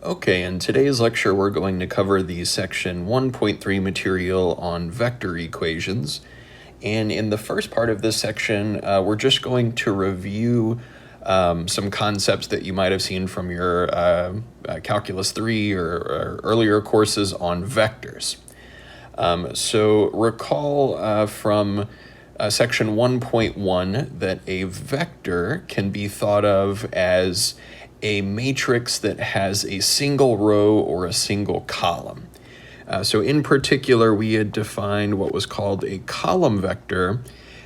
Okay, in today's lecture we're going to cover the section 1.3 material on vector equations. And in the first part of this section, we're just going to review some concepts that you might have seen from your Calculus 3 or earlier courses on vectors. So recall from section 1.1 that a vector can be thought of as a matrix that has a single row or a single column. So in particular, we had defined what was called a column vector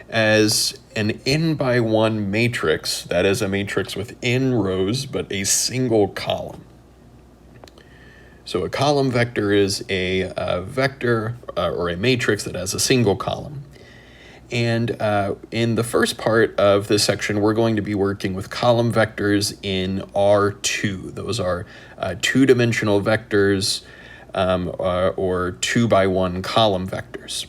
as an n-by-1 matrix, that is a matrix with n rows but a single column. So a column vector is a vector or a matrix that has a single column. And in the first part of this section, we're going to be working with column vectors in R2. Those are two-dimensional vectors or 2-by-1 column vectors.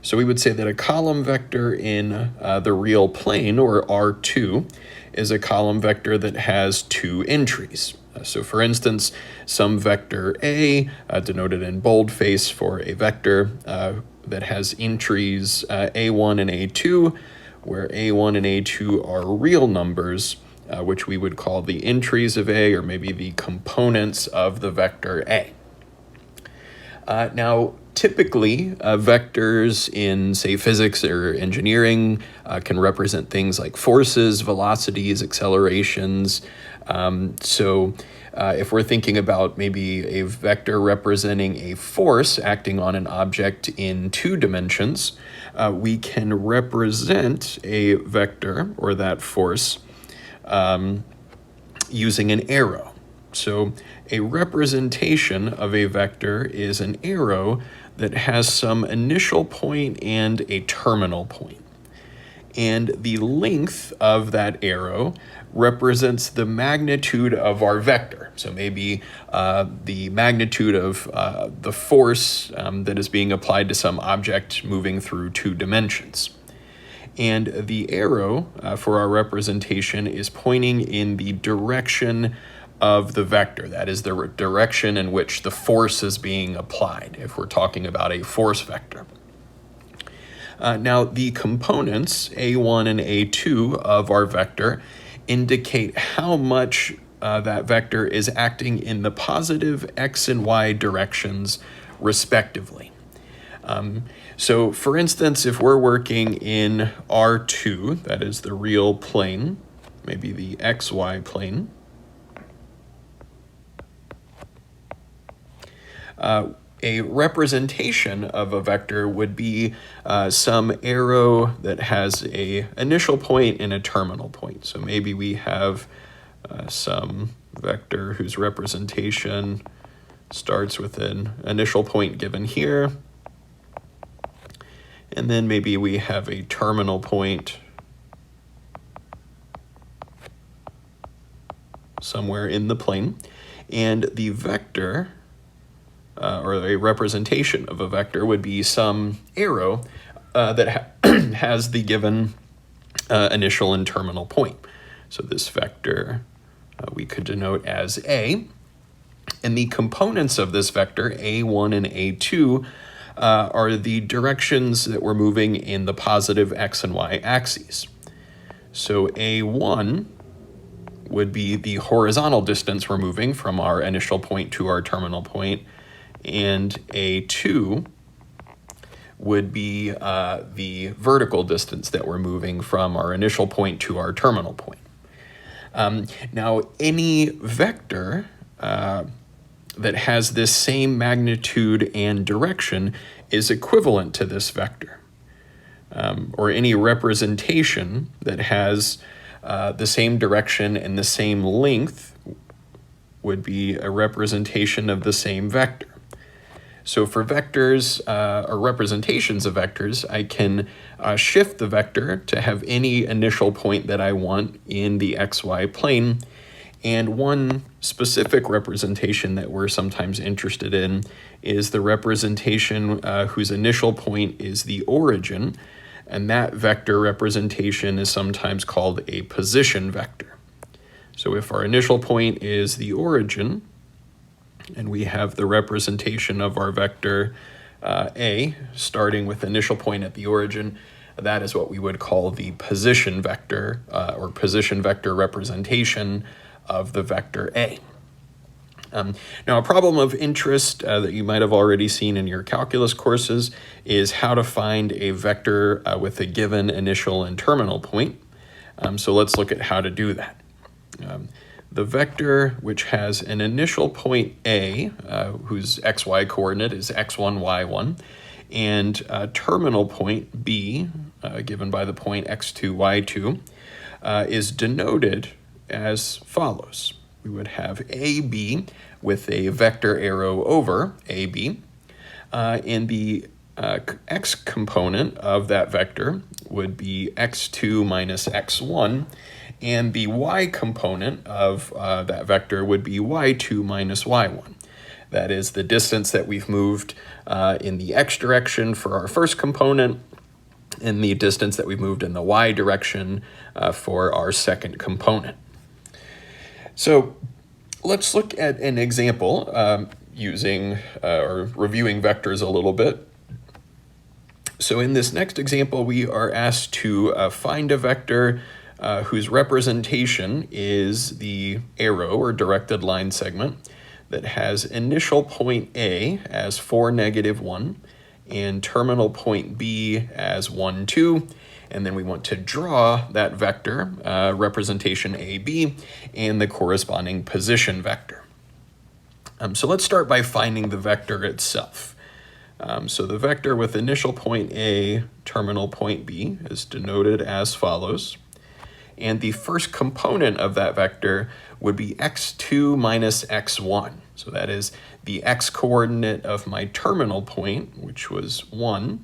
So we would say that a column vector in the real plane, or R2, is a column vector that has two entries. So for instance, some vector A, denoted in boldface for a vector that has entries A1 and A2, where A1 and A2 are real numbers, which we would call the entries of A, or maybe the components of the vector A. Now, typically, vectors in, say, physics or engineering can represent things like forces, velocities, accelerations. So if we're thinking about maybe a vector representing a force acting on an object in 2 dimensions, we can represent a vector or that force using an arrow. So a representation of a vector is an arrow that has some initial point and a terminal point. And the length of that arrow represents the magnitude of our vector. So maybe the magnitude of the force that is being applied to some object moving through 2 dimensions. And the arrow for our representation is pointing in the direction of the vector. That is the direction in which the force is being applied, if we're talking about a force vector. Now, the components, A1 and A2 of our vector, indicate how much that vector is acting in the positive x and y directions, respectively. So, for instance, if we're working in R2, that is the real plane, maybe the xy plane, a representation of a vector would be some arrow that has a initial point and a terminal point. So maybe we have some vector whose representation starts with an initial point given here, and then maybe we have a terminal point somewhere in the plane, and the vector or a representation of a vector would be some arrow that has the given initial and terminal point. So this vector we could denote as A, and the components of this vector, A1 and A2, are the directions that we're moving in the positive x and y axes. So A1 would be the horizontal distance we're moving from our initial point to our terminal point, and A2 would be the vertical distance that we're moving from our initial point to our terminal point. Now, any vector that has this same magnitude and direction is equivalent to this vector. Or any representation that has the same direction and the same length would be a representation of the same vector. So for vectors or representations of vectors, I can shift the vector to have any initial point that I want in the xy plane. And one specific representation that we're sometimes interested in is the representation whose initial point is the origin, and that vector representation is sometimes called a position vector. So if our initial point is the origin, And we have the representation of our vector A, starting with the initial point at the origin. That is what we would call the position vector, or position vector representation of the vector A. Now, a problem of interest that you might have already seen in your calculus courses is how to find a vector with a given initial and terminal point. So let's look at how to do that. The vector which has an initial point A, whose xy coordinate is x1, y1, and a terminal point B, given by the point x2, y2, is denoted as follows. We would have AB with a vector arrow over AB, and the x component of that vector would be x2 minus x1, and the y component of that vector would be y2 minus y1. That is the distance that we've moved in the x direction for our first component, and the distance that we've moved in the y direction for our second component. So let's look at an example using or reviewing vectors a little bit. So in this next example, we are asked to find a vector whose representation is the arrow or directed line segment that has initial point A as 4, -1, and terminal point B as 1, 2. And then we want to draw that vector, representation AB, and the corresponding position vector. So let's start by finding the vector itself. So the vector with initial point A, terminal point B is denoted as follows. And the first component of that vector would be x2 minus x1. So that is the x coordinate of my terminal point, which was 1,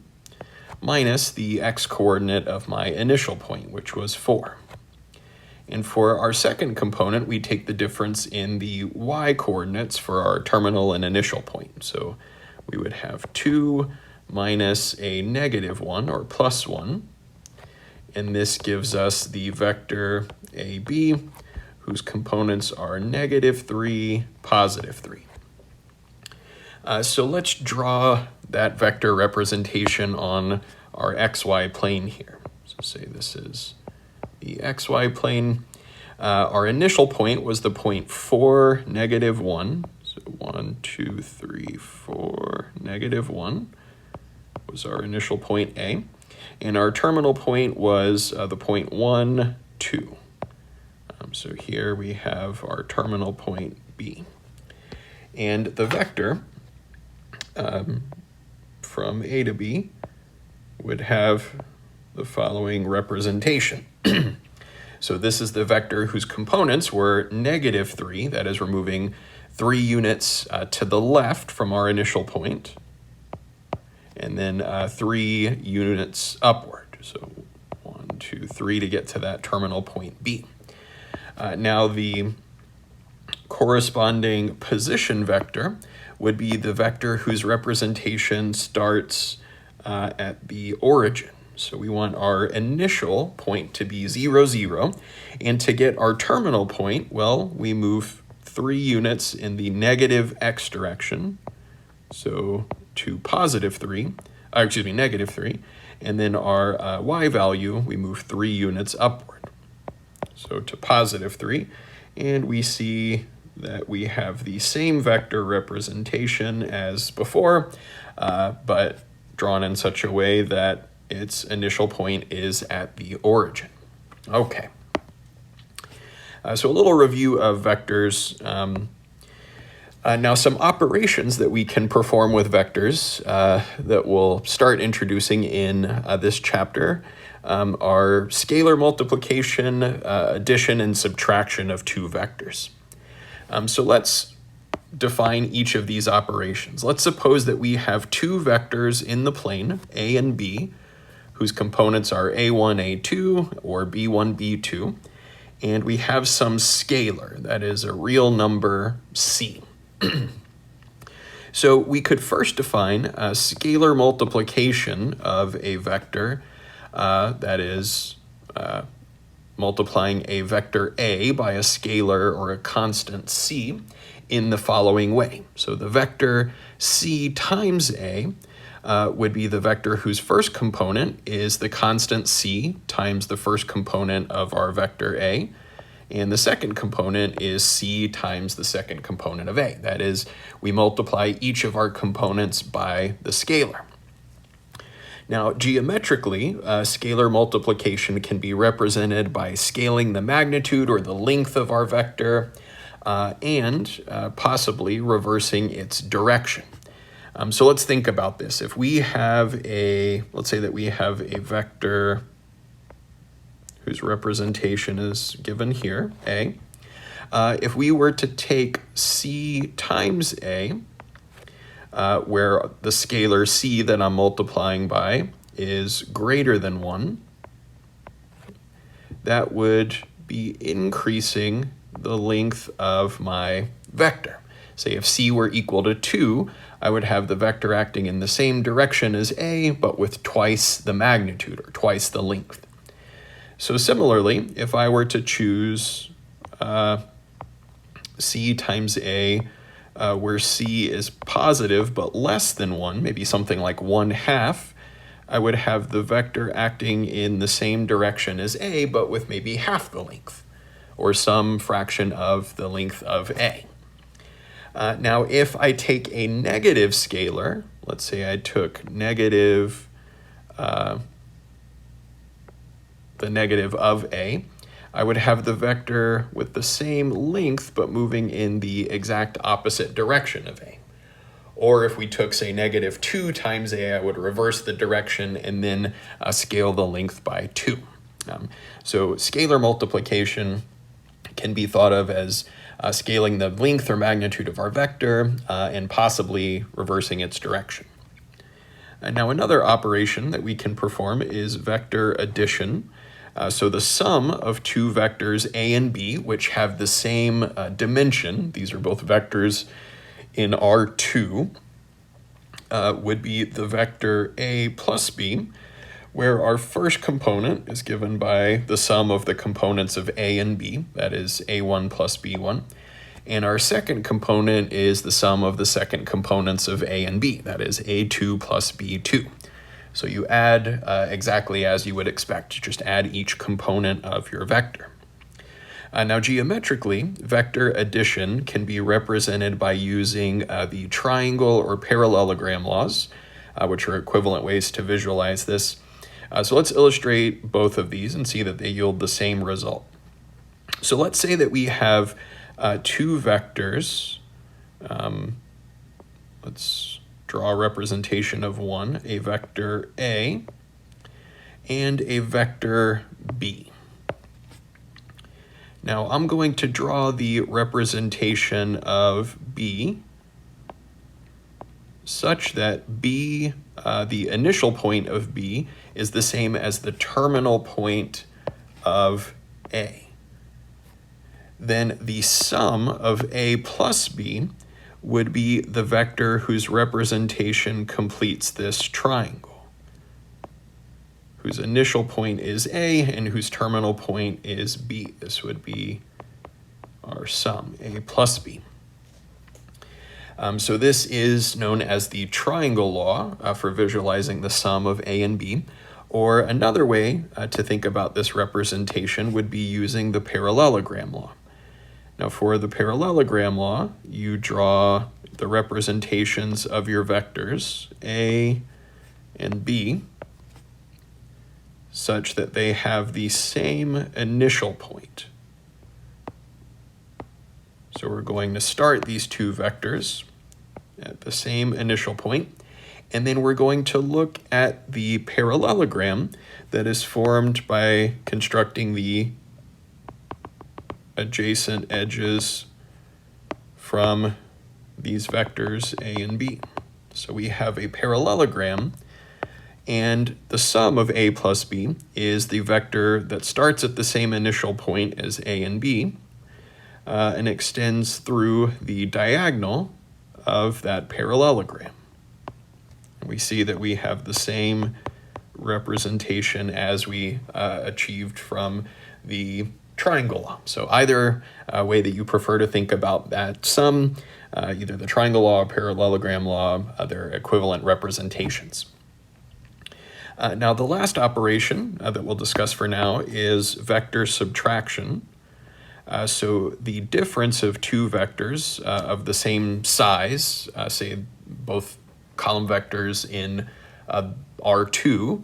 minus the x coordinate of my initial point, which was 4. And for our second component, we take the difference in the y coordinates for our terminal and initial point. So we would have 2 minus a -1 or plus 1. And this gives us the vector AB, whose components are -3, +3. So let's draw that vector representation on our xy plane here. So say this is the xy plane. Our initial point was the point 4, -1. So 1, 2, 3, 4, -1 was our initial point A. And our terminal point was the point 1, 2. So here we have our terminal point B. And the vector from A to B would have the following representation. So this is the vector whose components were -3, that is, we're moving 3 units to the left from our initial point, and then 3 units upward. So 1, 2, 3 to get to that terminal point B. Now the corresponding position vector would be the vector whose representation starts at the origin. So we want our initial point to be 0, 0, and to get our terminal point, well, we move 3 units in the negative x direction, so to +3, -3, and then our y value, we move 3 units upward, so to +3, and we see that we have the same vector representation as before, but drawn in such a way that its initial point is at the origin. Okay. So a little review of vectors. Now some operations that we can perform with vectors that we'll start introducing in this chapter are scalar multiplication, addition, and subtraction of 2 vectors. So let's define each of these operations. Let's suppose that we have 2 vectors in the plane, A and B, whose components are A1, A2, or B1, B2, and we have some scalar, that is a real number C. So we could first define a scalar multiplication of a vector, that is multiplying a vector A by a scalar or a constant C, in the following way. So the vector c times a would be the vector whose first component is the constant c times the first component of our vector a, and the second component is c times the second component of a. That is, we multiply each of our components by the scalar. Now, geometrically, scalar multiplication can be represented by scaling the magnitude or the length of our vector and possibly reversing its direction. So let's think about this. If we have let's say that we have a vector whose representation is given here, a. If we were to take c times a, where the scalar c that I'm multiplying by is greater than 1, that would be increasing the length of my vector. Say if c were equal to 2, I would have the vector acting in the same direction as a, but with twice the magnitude, or twice the length. So similarly, if I were to choose c times a, where c is positive but less than 1, maybe something like 1/2, I would have the vector acting in the same direction as a, but with maybe half the length, or some fraction of the length of a. Now, if I take a negative scalar, let's say I took the negative of a, I would have the vector with the same length but moving in the exact opposite direction of a. Or if we took, say, -2 times a, I would reverse the direction and then scale the length by 2. So scalar multiplication can be thought of as scaling the length or magnitude of our vector and possibly reversing its direction. Now another operation that we can perform is vector addition. So the sum of two vectors a and b, which have the same dimension, these are both vectors in R2, would be the vector a plus b, where our first component is given by the sum of the components of a and b, that is a1 plus b1, and our second component is the sum of the second components of a and b, that is a2 plus b2. So you add exactly as you would expect, just add each component of your vector. Now geometrically, vector addition can be represented by using the triangle or parallelogram laws, which are equivalent ways to visualize this. So let's illustrate both of these and see that they yield the same result. So let's say that we have two vectors. Let's draw a representation of one, a vector a and a vector b. Now I'm going to draw the representation of b such that b, the initial point of b, is the same as the terminal point of a. Then the sum of a plus b would be the vector whose representation completes this triangle, whose initial point is a and whose terminal point is b. This would be our sum, a plus b. So this is known as the triangle law for visualizing the sum of a and b, or another way to think about this representation would be using the parallelogram law. Now for the parallelogram law, you draw the representations of your vectors a and b such that they have the same initial point. So we're going to start these two vectors at the same initial point, and then we're going to look at the parallelogram that is formed by constructing the adjacent edges from these vectors a and b. So we have a parallelogram, and the sum of a plus b is the vector that starts at the same initial point as a and b and extends through the diagonal of that parallelogram. We see that we have the same representation as we achieved from the triangle law. So either way that you prefer to think about that sum, either the triangle law or parallelogram law, they're equivalent representations. Now the last operation that we'll discuss for now is vector subtraction. So the difference of two vectors of the same size, say both column vectors in R2,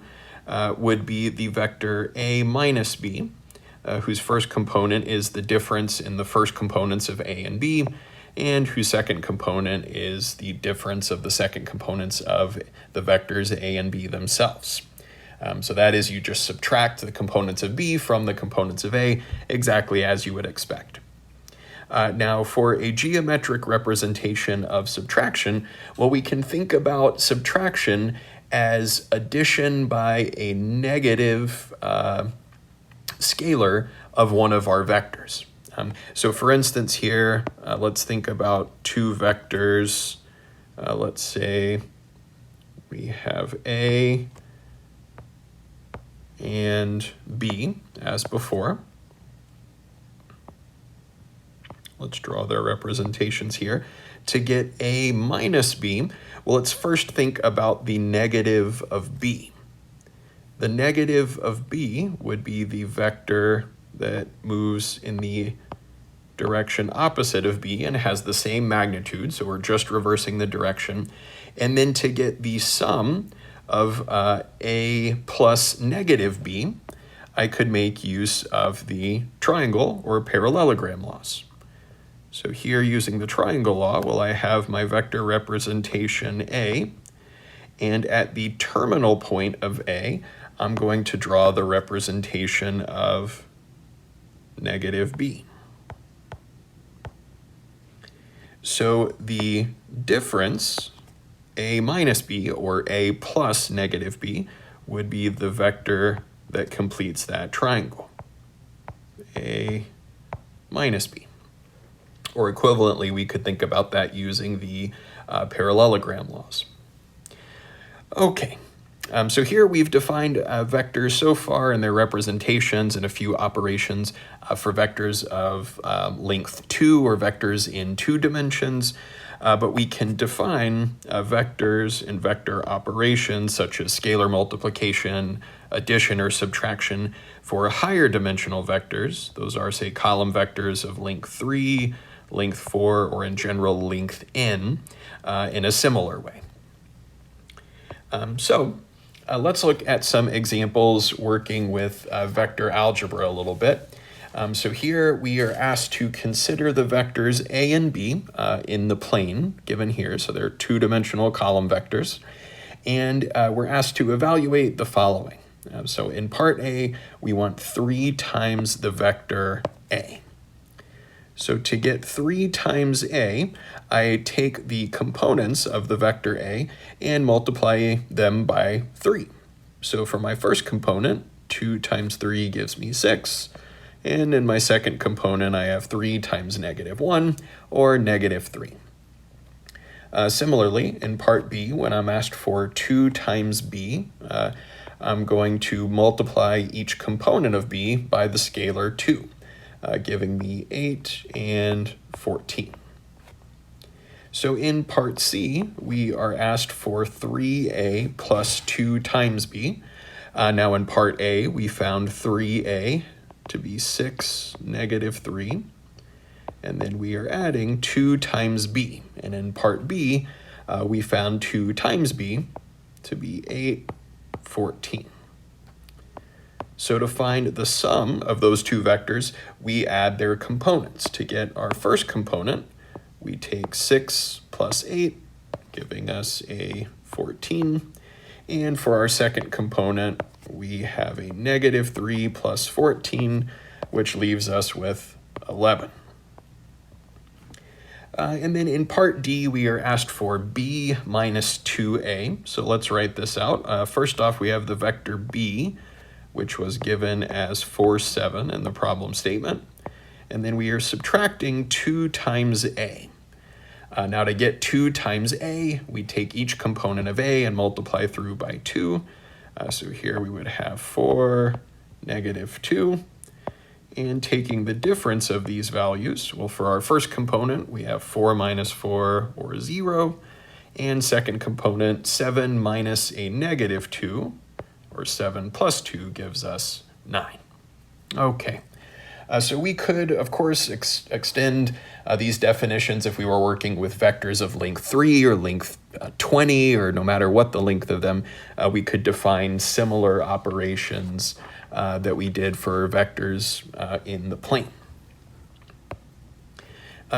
would be the vector A minus B, whose first component is the difference in the first components of A and B, and whose second component is the difference of the second components of the vectors A and B themselves. So that is, you just subtract the components of B from the components of A, exactly as you would expect. Now, for a geometric representation of subtraction, well, we can think about subtraction as addition by a negative scalar of one of our vectors. So for instance here, let's think about two vectors. Let's say we have A and B as before. Let's draw their representations here. To get A minus B, well, let's first think about the negative of B. The negative of B would be the vector that moves in the direction opposite of B and has the same magnitude, so we're just reversing the direction. And then to get the sum of A plus negative B, I could make use of the triangle or parallelogram laws. So here, using the triangle law, well, I have my vector representation A, and at the terminal point of A, I'm going to draw the representation of negative B. So the difference, A minus B or A plus negative B, would be the vector that completes that triangle, A minus B. Or equivalently, we could think about that using the parallelogram laws. Okay, so here we've defined vectors so far and their representations and a few operations for vectors of length 2 or vectors in 2 dimensions. But we can define vectors and vector operations such as scalar multiplication, addition, or subtraction for higher dimensional vectors. Those are, say, column vectors of length 3, length 4, or in general length n in a similar way. Let's look at some examples working with vector algebra a little bit. So here we are asked to consider the vectors A and B in the plane given here. So they're 2-dimensional column vectors. And we're asked to evaluate the following. So in part A, we want 3 times the vector A. So to get 3 times A, I take the components of the vector A and multiply them by 3. So for my first component, 2 times 3 gives me 6. And in my second component, I have 3 times negative 1, or negative 3. Similarly, in part B, when I'm asked for 2 times B, I'm going to multiply each component of B by the scalar 2. Giving me 8 and 14. So in part C, we are asked for 3a plus 2 times b. Now in part A, we found 3a to be 6, negative 3. And then we are adding 2 times b. And in part B, we found 2 times b to be 8, 14. So to find the sum of those two vectors, we add their components. To get our first component, we take 6 plus 8, giving us a 14. And for our second component, we have a negative 3 plus 14, which leaves us with 11. And then in part D, we are asked for b minus 2a. So let's write this out. First off, we have the vector b, which was given as 4, 7 in the problem statement. And then we are subtracting 2 times a. Now to get 2 times a, we take each component of a and multiply through by 2. So here we would have 4, negative 2. and taking the difference of these values. Well, for our first component, we have 4 minus 4, or 0, and second component, 7 minus a negative 2, or 7 plus 2 gives us 9. Okay. So we could, of course, extend these definitions if we were working with vectors of length 3 or length 20, or no matter what the length of them, we could define similar operations that we did for vectors in the plane.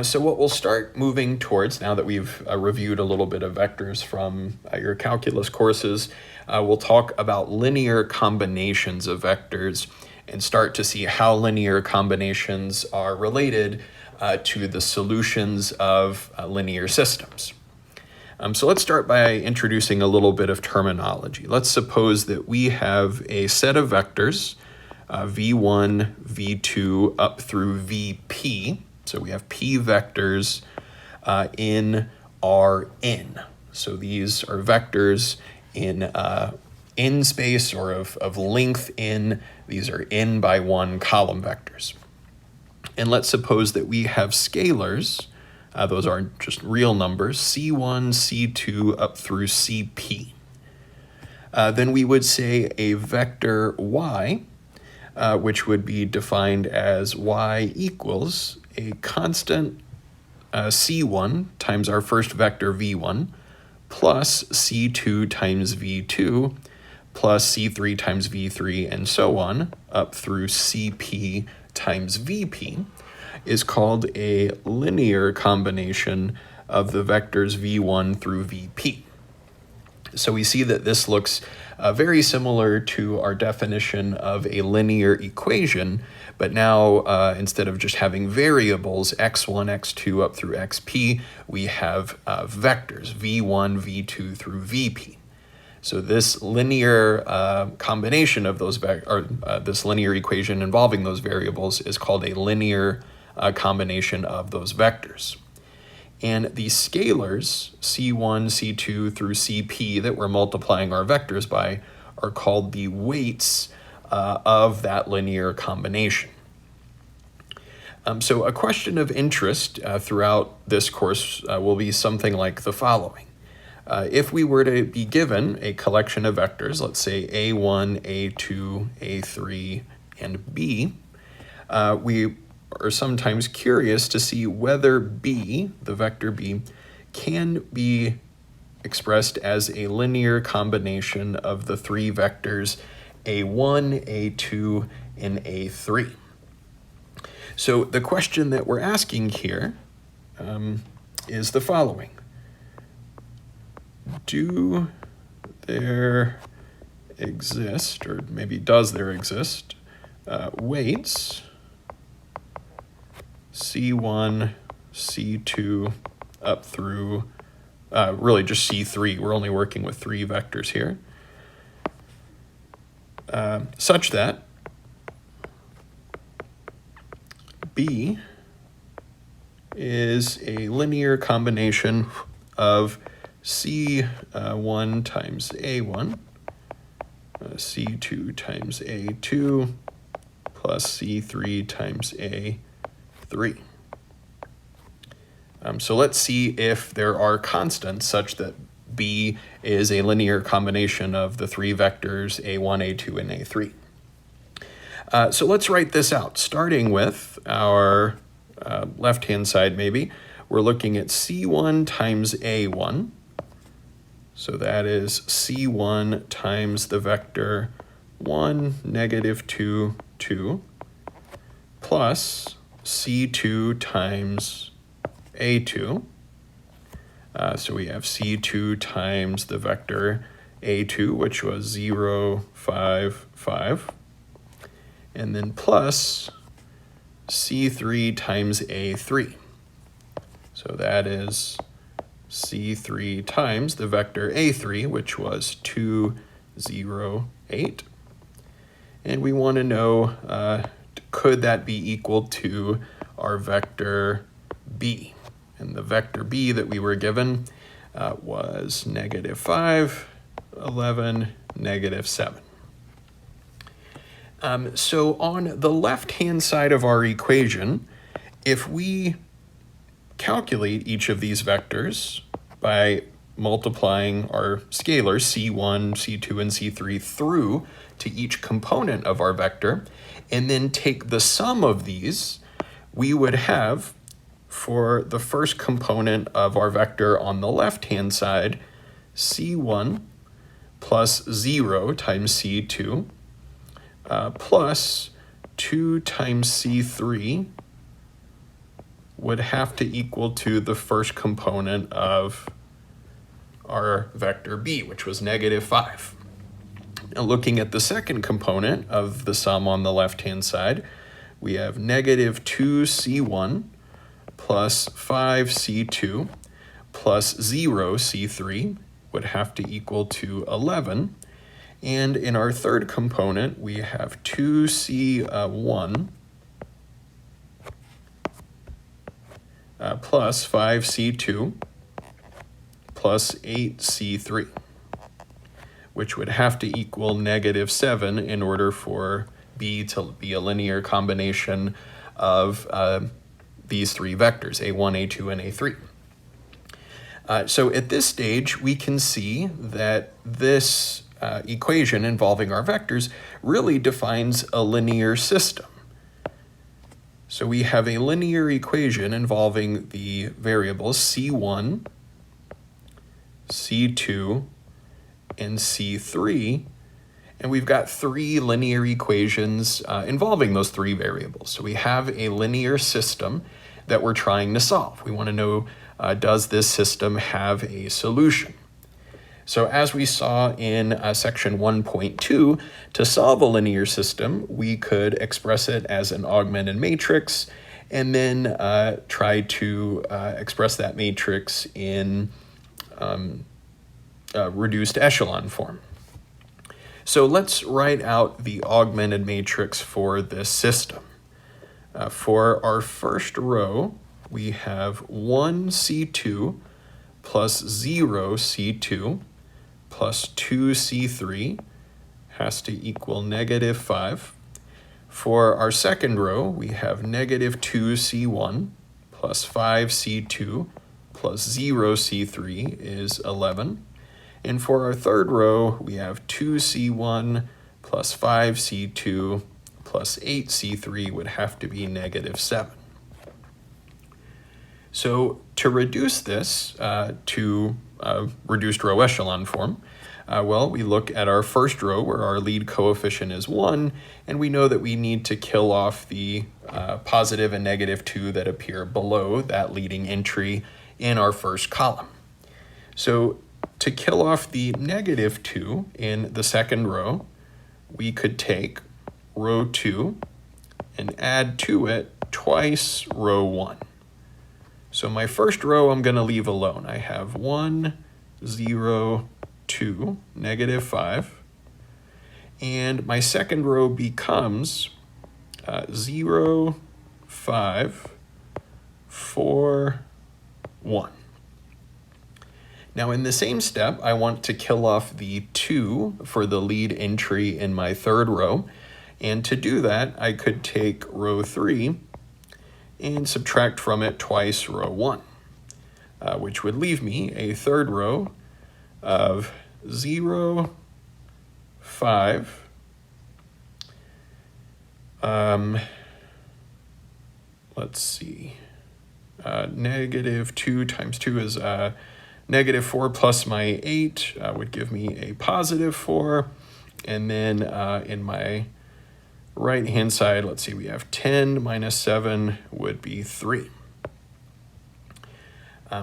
So what we'll start moving towards, now that we've reviewed a little bit of vectors from your calculus courses, we'll talk about linear combinations of vectors and start to see how linear combinations are related to the solutions of linear systems. So let's start by introducing a little bit of terminology. Let's suppose that we have a set of vectors, v1, v2, up through vp. So we have p vectors in Rn. So these are vectors in space, or of length n. These are n by 1 column vectors. And let's suppose that we have scalars. Those are just real numbers, c1, c2, up through cp. Then we would say a vector y, which would be defined as y equals a constant c1 times our first vector v1 plus c2 times v2 plus c3 times v3 and so on up through cp times vp is called a linear combination of the vectors v1 through vp. So we see that this looks very similar to our definition of a linear equation, but now instead of just having variables x1, x2 up through xp, we have vectors v1, v2 through vp. So this linear combination of those, this linear equation involving those variables is called a linear combination of those vectors. And the scalars, c1, c2 through cp, that we're multiplying our vectors by, are called the weights of that linear combination. So a question of interest throughout this course will be something like the following. If we were to be given a collection of vectors, let's say a1, a2, a3, and b, we are sometimes curious to see whether b, the vector b, can be expressed as a linear combination of the three vectors a1, a2, and a3. So the question that we're asking here is the following. Do there exist, or maybe does there exist, weights C1, C2, up through, really just C3, we're only working with three vectors here, such that B is a linear combination of C1 times A1, C2 times A2, plus C3 times A3. So let's see if there are constants such that B is a linear combination of the three vectors A1, A2, and A3. So let's write this out, starting with our left-hand side maybe. We're looking at C1 times A1. So that is C1 times the vector 1, negative 2, 2, plus C2 times A2. So we have C2 times the vector A2, which was 0, 5, 5. And then plus C3 times A3. So that is C3 times the vector A3, which was 2, 0, 8. And we want to know, could that be equal to our vector B? And the vector B that we were given was negative 5, 11, negative 7. So on the left-hand side of our equation, if we calculate each of these vectors by multiplying our scalars C1, C2, and C3 through to each component of our vector, and then take the sum of these, we would have, for the first component of our vector on the left-hand side, C1 plus 0 times C2 plus 2 times C3 would have to equal to the first component of our vector b, which was -5. Now looking at the second component of the sum on the left-hand side, we have -2c1 plus 5c2 plus 0c3 would have to equal to 11. And in our third component, we have 2c1 plus 5c2 plus 8c3, which would have to equal -7 in order for b to be a linear combination of these three vectors, a1, a2, and a3. So at this stage, we can see that this equation involving our vectors really defines a linear system. So we have a linear equation involving the variables C1, C2, and C3, and we've got three linear equations involving those three variables. So we have a linear system that we're trying to solve. We want to know, does this system have a solution? So as we saw in section 1.2, to solve a linear system, we could express it as an augmented matrix and then try to express that matrix in reduced echelon form. So let's write out the augmented matrix for this system. For our first row, we have 1c2 plus 0c2 plus 2c3 has to equal -5. For our second row, we have -2c1 plus 5c2 plus 0c3 is 11. And for our third row, we have 2c1 plus 5c2 plus 8c3 would have to be -7. So to reduce this to reduced row echelon form, well, we look at our first row where our lead coefficient is 1, and we know that we need to kill off the positive and -2 that appear below that leading entry in our first column. So to kill off the -2 in the second row, we could take row 2 and add to it twice row 1. So my first row I'm going to leave alone. I have 1, 0, 2, -5. And my second row becomes 0, 5, 4, 1. Now in the same step, I want to kill off the 2 for the lead entry in my third row. And to do that, I could take row 3 and subtract from it twice row 1, which would leave me a third row of 0, 5, let's see, -2 times 2 is -4 plus my 8 would give me a +4, and then in my right-hand side, let's see, we have 10 minus 7 would be 3.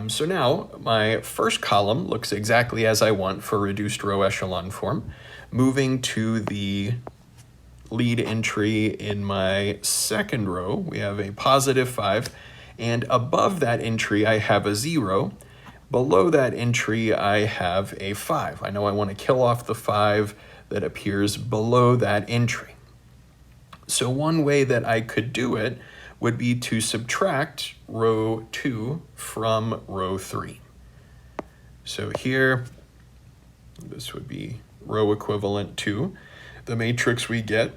So now my first column looks exactly as I want for reduced row echelon form. Moving to the lead entry in my second row, we have a +5, and above that entry I have a 0. Below that entry I have a 5. I know I want to kill off the 5 that appears below that entry. So one way that I could do it would be to subtract row 2 from row 3. So here, this would be row equivalent to the matrix we get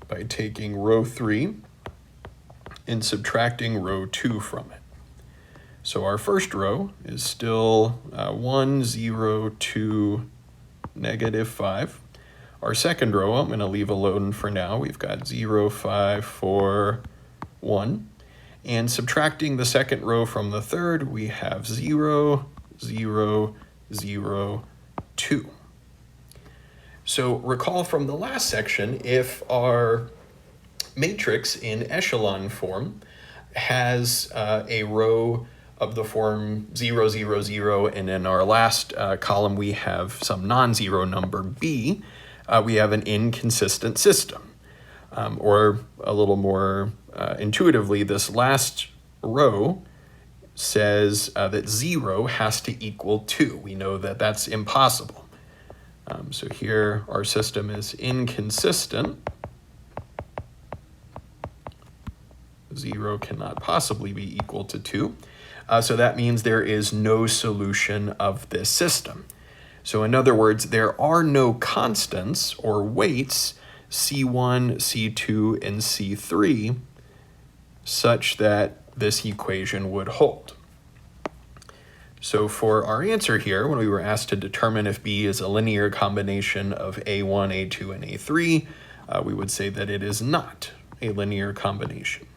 by taking row 3 and subtracting row 2 from it. So our first row is still 1, 0, 2, -5. Our second row, I'm going to leave alone for now. We've got 0, 5, 4, 1. And subtracting the second row from the third, we have 0, 0, 0, 2. So recall from the last section, if our matrix in echelon form has a row of the form 0, 0, 0, and in our last column we have some non-zero number b, we have an inconsistent system. Or a little more intuitively, this last row says that 0 has to equal 2. We know that that's impossible. So here our system is inconsistent. 0 cannot possibly be equal to 2. So that means there is no solution of this system. So in other words, there are no constants or weights C1, C2, and C3 such that this equation would hold. So for our answer here, when we were asked to determine if B is a linear combination of A1, A2, and A3, we would say that it is not a linear combination.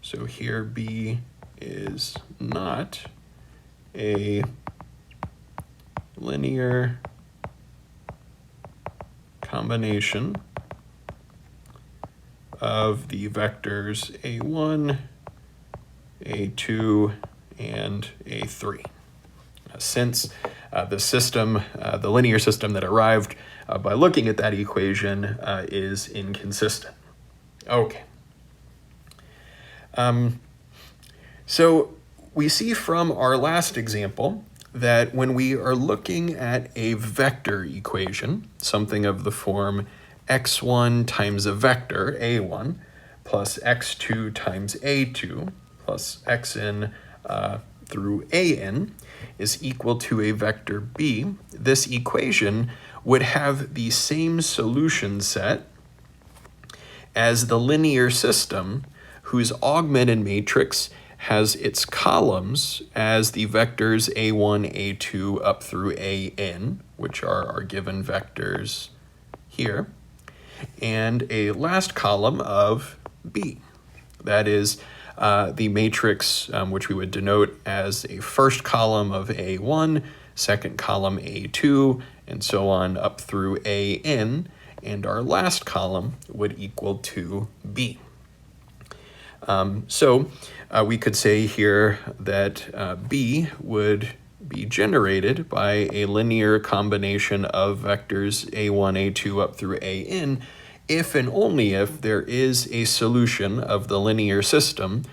So here B is not a linear combination of the vectors A1, A2, and A3. Since the system, the linear system that arrived by looking at that equation is inconsistent. Okay. So we see from our last example that when we are looking at a vector equation, something of the form x1 times a vector, a1, plus x2 times a2, plus xn through an is equal to a vector b, this equation would have the same solution set as the linear system whose augmented matrix has its columns as the vectors a1, a2 up through an, which are our given vectors here, and a last column of b. That is the matrix which we would denote as a first column of a1, second column a2, and so on up through an, and our last column would equal to b. So we could say here that B would be generated by a linear combination of vectors a1, a2 up through an if and only if there is a solution of the linear system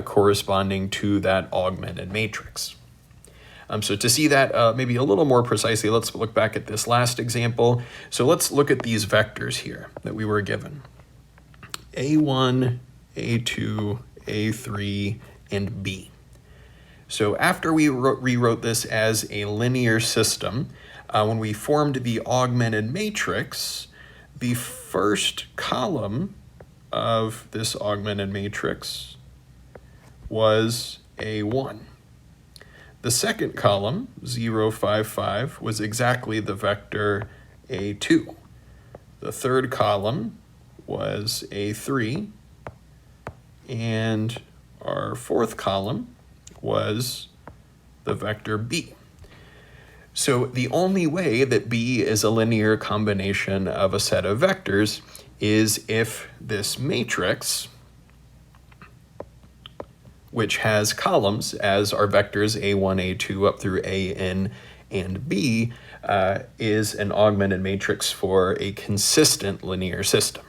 corresponding to that augmented matrix. So to see that maybe a little more precisely, let's look back at this last example. So let's look at these vectors here that we were given. A1, A2, A3, and B. So after we rewrote this as a linear system, when we formed the augmented matrix, the first column of this augmented matrix was A1. The second column, 0, 5, 5, was exactly the vector A2. The third column was A3, and our fourth column was the vector B. So the only way that B is a linear combination of a set of vectors is if this matrix, which has columns as our vectors A1, A2 up through AN and B, is an augmented matrix for a consistent linear system.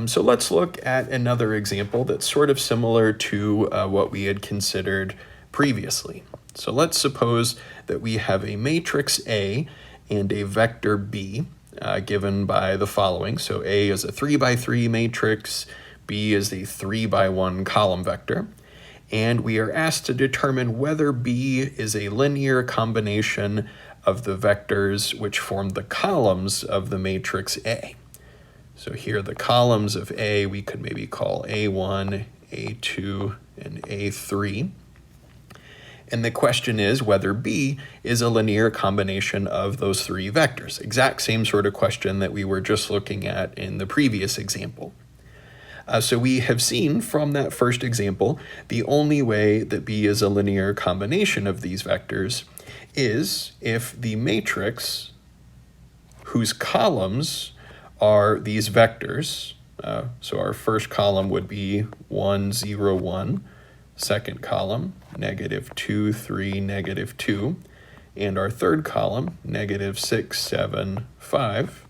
So let's look at another example that's sort of similar to what we had considered previously. So let's suppose that we have a matrix A and a vector B given by the following. So A is a 3 by 3 matrix, B is a 3 by 1 column vector, and we are asked to determine whether B is a linear combination of the vectors which form the columns of the matrix A. So here the columns of A we could maybe call A1, A2, and A3. And the question is whether B is a linear combination of those three vectors. Exact same sort of question that we were just looking at in the previous example. So we have seen from that first example, the only way that B is a linear combination of these vectors is if the matrix whose columns are these vectors. So our first column would be 1, 0, 1. Second column, -2, 3, -2. And our third column, -6, 7, 5.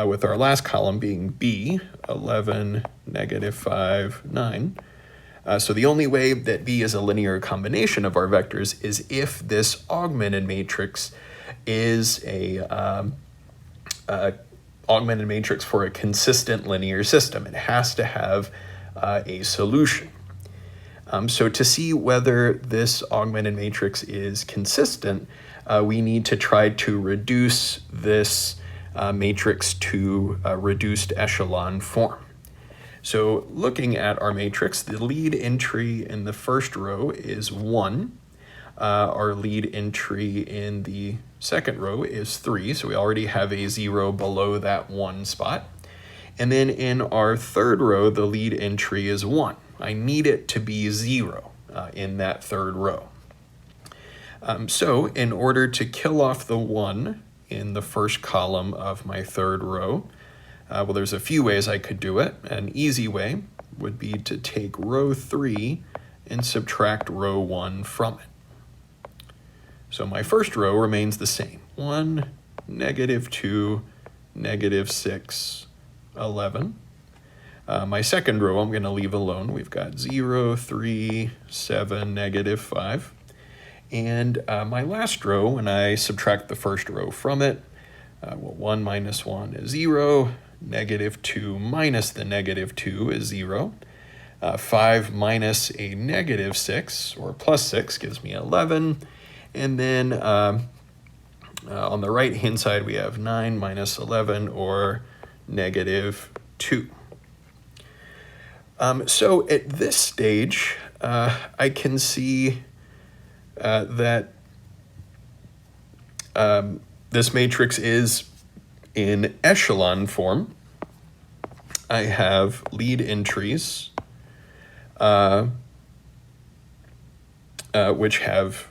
With our last column being B, 11, -5, 9. So the only way that B is a linear combination of our vectors is if this augmented matrix is a augmented matrix for a consistent linear system. It has to have a solution. So to see whether this augmented matrix is consistent, we need to try to reduce this matrix to a reduced echelon form. So looking at our matrix, the lead entry in the first row is 1. Our lead entry in the second row is 3, so we already have a 0 below that 1 spot. And then in our third row, the lead entry is 1. I need it to be 0 in that third row. So in order to kill off the 1 in the first column of my third row, well, there's a few ways I could do it. An easy way would be to take row 3 and subtract row 1 from it. So my first row remains the same. 1, -2, -6, 11. My second row I'm going to leave alone. We've got 0, 3, 7, -5. And my last row, when I subtract the first row from it, well, 1 minus 1 is 0. -2 minus the -2 is 0. 5 minus a -6, or plus 6, gives me 11. And then on the right-hand side, we have 9 minus 11, or -2. So at this stage, I can see that this matrix is in echelon form. I have lead entries, which have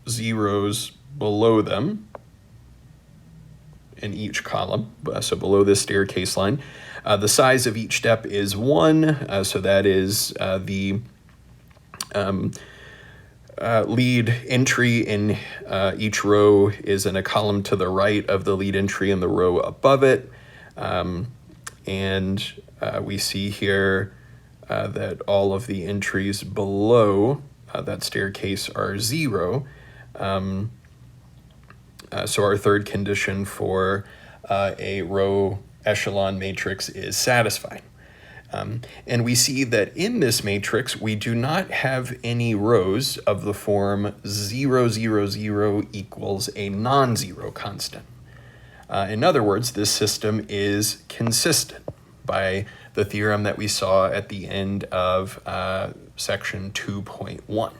zeros below them in each column, so below this staircase line. The size of each step is 1, so that is the lead entry in each row is in a column to the right of the lead entry in the row above it. And we see here that all of the entries below that staircase are 0. So our third condition for a row echelon matrix is satisfied. And we see that in this matrix, we do not have any rows of the form 0, 0, 0 equals a non-zero constant. In other words, this system is consistent by the theorem that we saw at the end of section 2.1.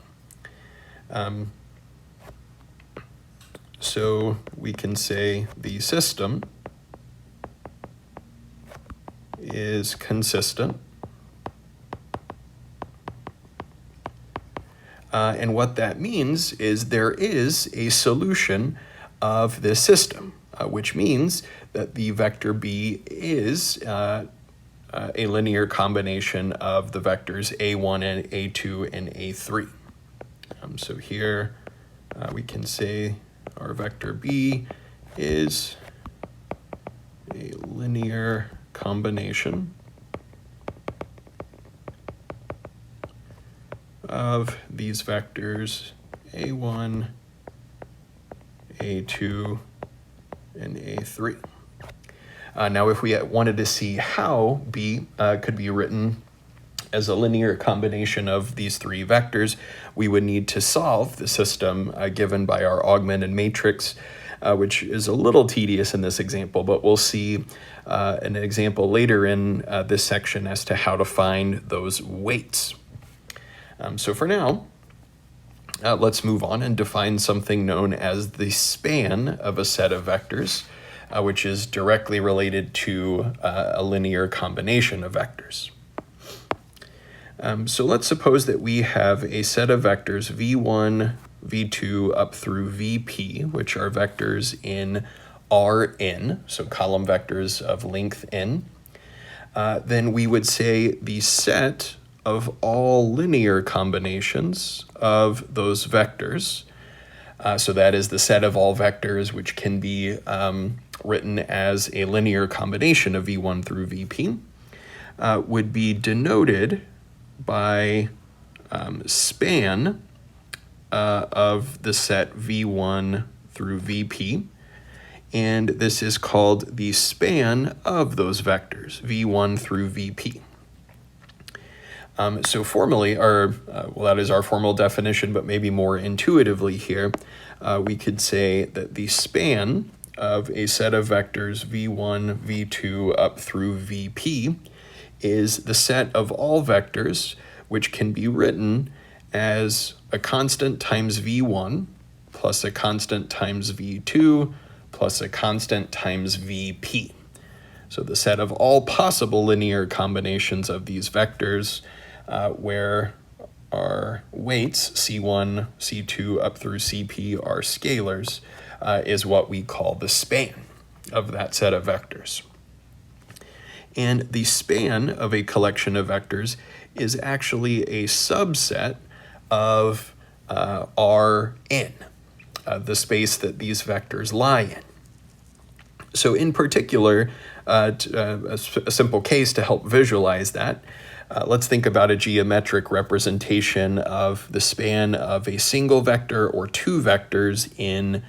So we can say the system is consistent. And what that means is there is a solution of this system, which means that the vector B is a linear combination of the vectors A1 and A2 and A3. So here we can say our vector B is a linear combination of these vectors A1, A2, and A3. Now if we wanted to see how B could be written as a linear combination of these three vectors, we would need to solve the system given by our augmented matrix which is a little tedious in this example, but we'll see an example later in this section as to how to find those weights. So for now, let's move on and define something known as the span of a set of vectors, which is directly related to a linear combination of vectors. So let's suppose that we have a set of vectors v1, v2 up through vp, which are vectors in Rn, so column vectors of length n. Then we would say the set of all linear combinations of those vectors, so that is the set of all vectors which can be written as a linear combination of v1 through vp, would be denoted by span of the set v1 through vp, and this is called the span of those vectors, v1 through vp. So formally, that is our formal definition, but maybe more intuitively here, we could say that the span of a set of vectors v1, v2 up through vp is the set of all vectors which can be written as a constant times v1 plus a constant times v2 plus a constant times vp. So the set of all possible linear combinations of these vectors where our weights, c1, c2 up through cp, are scalars, is what we call the span of that set of vectors. And the span of a collection of vectors is actually a subset of Rn, the space that these vectors lie in. So in particular, a simple case to help visualize that, let's think about a geometric representation of the span of a single vector or two vectors in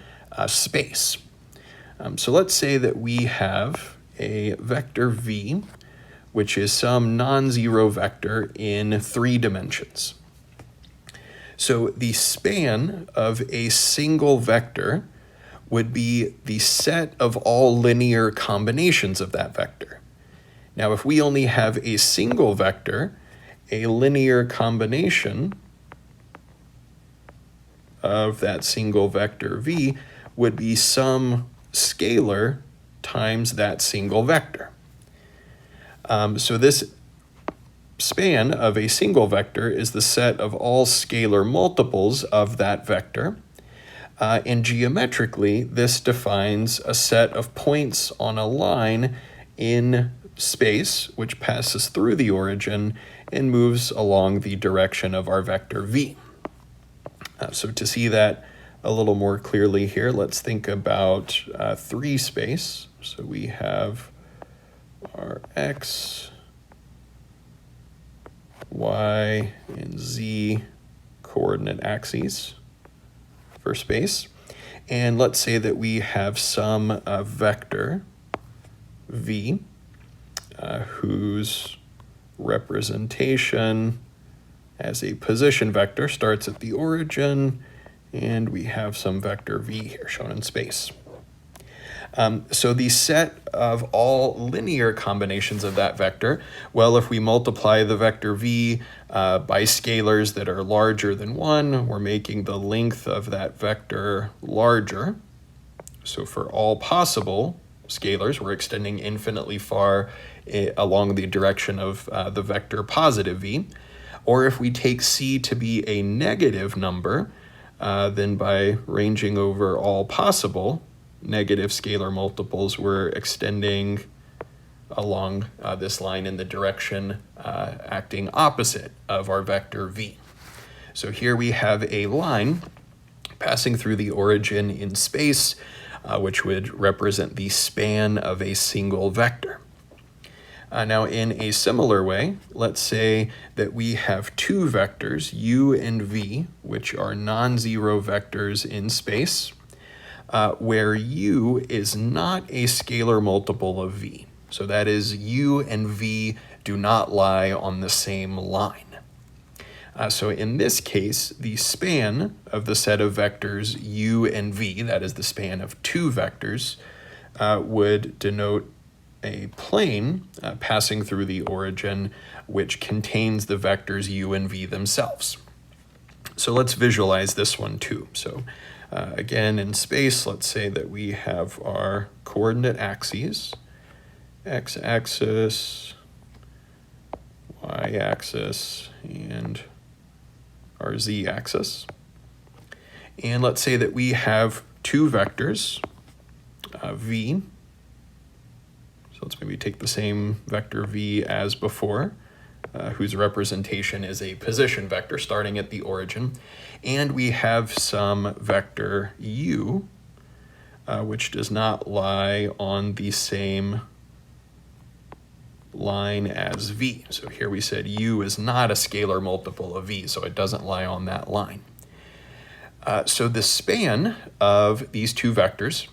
space. So let's say that we have a vector v, which is some non-zero vector in 3 dimensions. So the span of a single vector would be the set of all linear combinations of that vector. Now, if we only have a single vector, a linear combination of that single vector v would be some scalar times that single vector. So this span of a single vector is the set of all scalar multiples of that vector. And geometrically, this defines a set of points on a line in space which passes through the origin and moves along the direction of our vector v. So to see that a little more clearly here, let's think about 3 space. So we have our x, y, and z coordinate axes for space. And let's say that we have some vector v whose representation as a position vector starts at the origin, and we have some vector v here shown in space. So the set of all linear combinations of that vector, well, if we multiply the vector v by scalars that are larger than 1, we're making the length of that vector larger. So for all possible scalars, we're extending infinitely far along the direction of the vector positive v. Or if we take c to be a negative number, then by ranging over all possible negative scalar multiples, we're extending along this line in the direction acting opposite of our vector v. So here we have a line passing through the origin in space, which would represent the span of a single vector. Now, in a similar way, let's say that we have 2 vectors, u and v, which are non-zero vectors in space, where u is not a scalar multiple of v. So that is, u and v do not lie on the same line. So in this case, the span of the set of vectors u and v, that is the span of two vectors, would denote a plane passing through the origin which contains the vectors u and v themselves. So let's visualize this one too. So again, in space, let's say that we have our coordinate axes, x-axis, y-axis, and our z-axis. And let's say that we have two vectors, v. So let's maybe take the same vector v as before, whose representation is a position vector starting at the origin. And we have some vector u, which does not lie on the same line as v. So here we said u is not a scalar multiple of v, so it doesn't lie on that line. So the span of these two vectors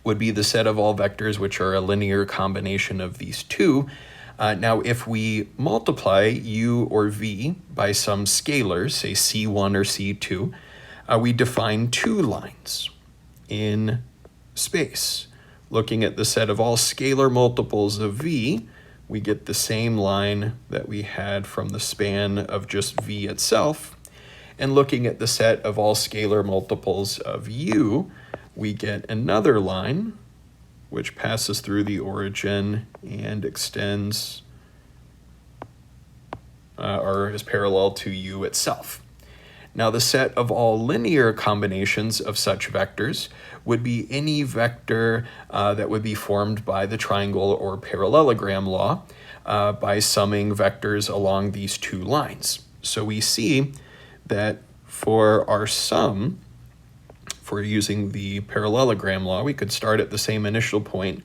would be the set of all vectors which are a linear combination of these two. Now, if we multiply u or v by some scalars, say c1 or c2, we define two lines in space. Looking at the set of all scalar multiples of v, we get the same line that we had from the span of just v itself. And looking at the set of all scalar multiples of u, we get another line which passes through the origin and extends or is parallel to u itself. Now, the set of all linear combinations of such vectors would be any vector that would be formed by the triangle or parallelogram law by summing vectors along these two lines. So we see that for our sum, for using the parallelogram law, we could start at the same initial point,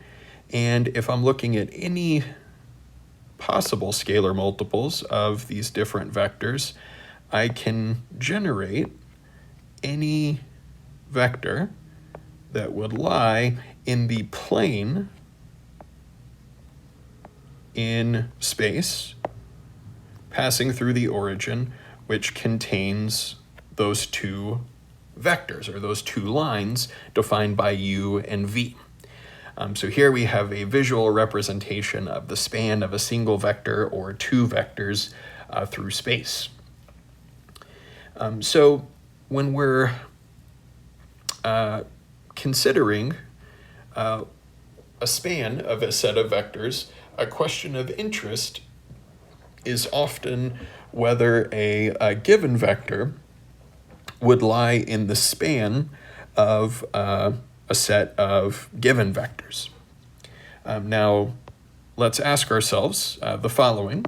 and if I'm looking at any possible scalar multiples of these different vectors, I can generate any vector that would lie in the plane in space passing through the origin, which contains those two vectors, or those two lines defined by u and v. So here we have a visual representation of the span of a single vector or two vectors through space. So when we're considering a span of a set of vectors, a question of interest is often whether a given vector would lie in the span of a set of given vectors. Now, let's ask ourselves the following.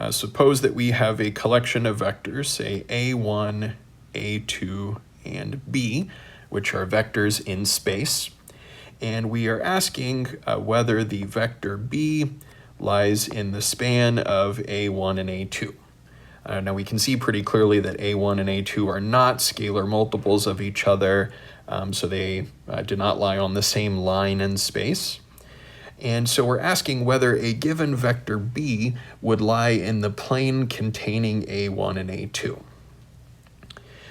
Suppose that we have a collection of vectors, say a1, a2, and b, which are vectors in space, and we are asking whether the vector b lies in the span of a1 and a2. Now we can see pretty clearly that a1 and a2 are not scalar multiples of each other, so they do not lie on the same line in space. And so we're asking whether a given vector b would lie in the plane containing a1 and a2.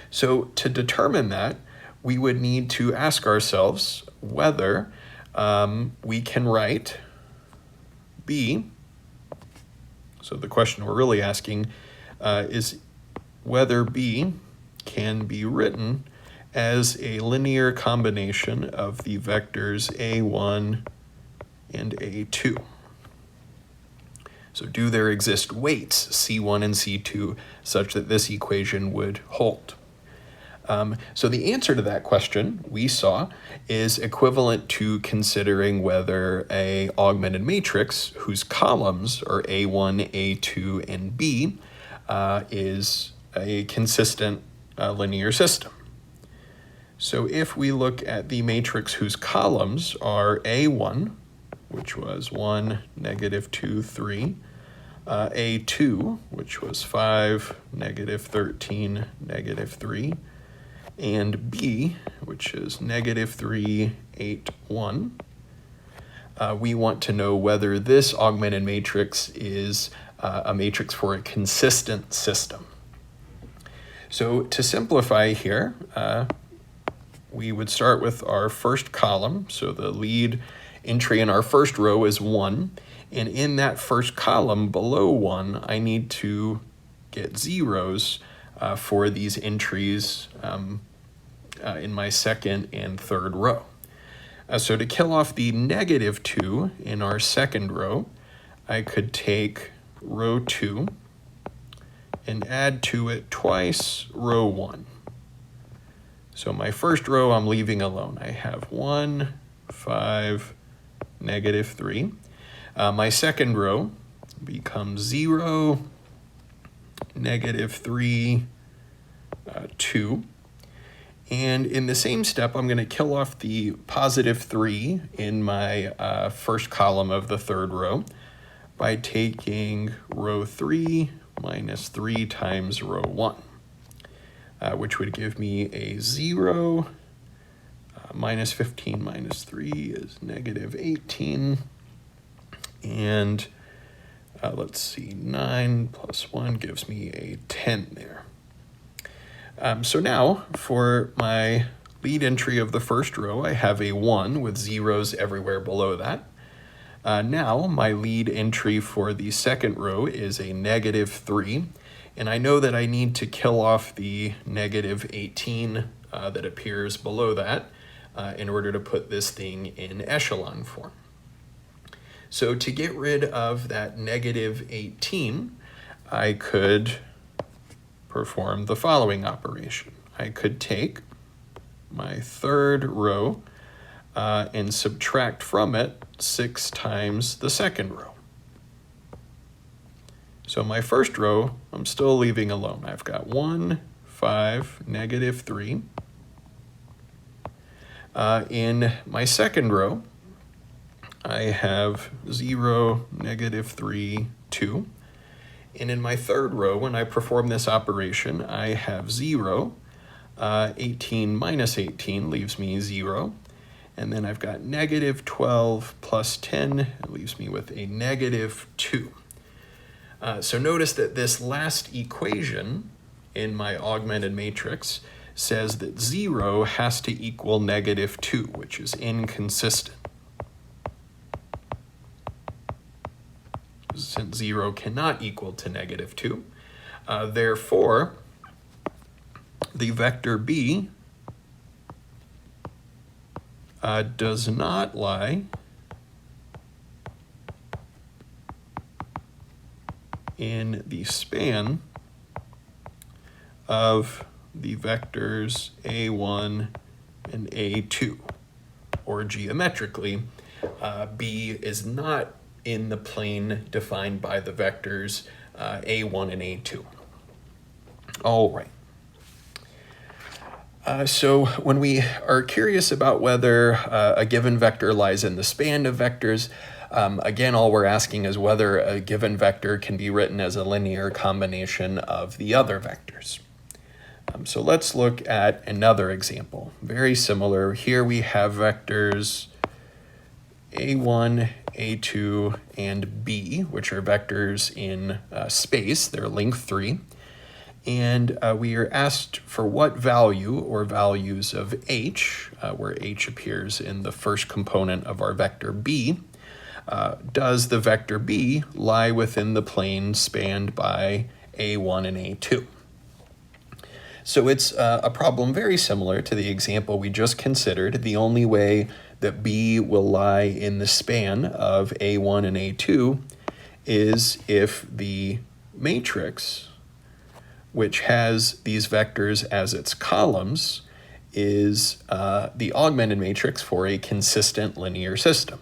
So to determine that, we would need to ask ourselves whether we can write b. So the question we're really asking is whether b can be written as a linear combination of the vectors a1 and a2. So do there exist weights c1 and c2 such that this equation would hold? So the answer to that question, we saw, is equivalent to considering whether a augmented matrix whose columns are a1, a2, and b is a consistent linear system. So if we look at the matrix whose columns are a1, which was 1, -2, 3, a2, which was 5, -13, -3, and b, which is -3, 8, 1. We want to know whether this augmented matrix is a matrix for a consistent system. So to simplify here, we would start with our first column. So the lead entry in our first row is 1. And in that first column below 1, I need to get zeros for these entries in my second and third row. So to kill off the -2 in our second row, I could take row 2 and add to it twice row 1. So my first row I'm leaving alone. I have 1, 5, -3. My second row becomes 0, -3, 2. And in the same step, I'm going to kill off the +3 in my first column of the third row by taking row 3 minus 3 times row 1, which would give me a 0. Minus 15 minus 3 is -18. And let's see, 9 plus 1 gives me a 10 there. So now for my lead entry of the first row, I have a 1 with zeros everywhere below that. Now my lead entry for the second row is a -3, and I know that I need to kill off the -18 that appears below that in order to put this thing in echelon form. So to get rid of that -18, I could perform the following operation. I could take my third row and subtract from it 6 times the second row. So my first row, I'm still leaving alone. I've got 1, 5, -3. In my second row, I have 0, -3, 2. And in my third row, when I perform this operation, I have 0. 18 minus 18 leaves me 0. And then I've got -12 plus 10. It leaves me with a -2. So notice that this last equation in my augmented matrix says that 0 has to equal -2, which is inconsistent. Since 0 cannot equal to -2, therefore, the vector b does not lie in the span of the vectors a1 and a2, or geometrically, b is not in the plane defined by the vectors a1 and a2. All right. So when we are curious about whether a given vector lies in the span of vectors, again, all we're asking is whether a given vector can be written as a linear combination of the other vectors. So let's look at another example. Very similar. Here we have vectors a1, a2, and b, which are vectors in space. They're length 3. And we are asked for what value or values of h, where h appears in the first component of our vector b, does the vector b lie within the plane spanned by a1 and a2. So it's a problem very similar to the example we just considered. The only way that b will lie in the span of a1 and a2 is if the matrix, which has these vectors as its columns, is the augmented matrix for a consistent linear system.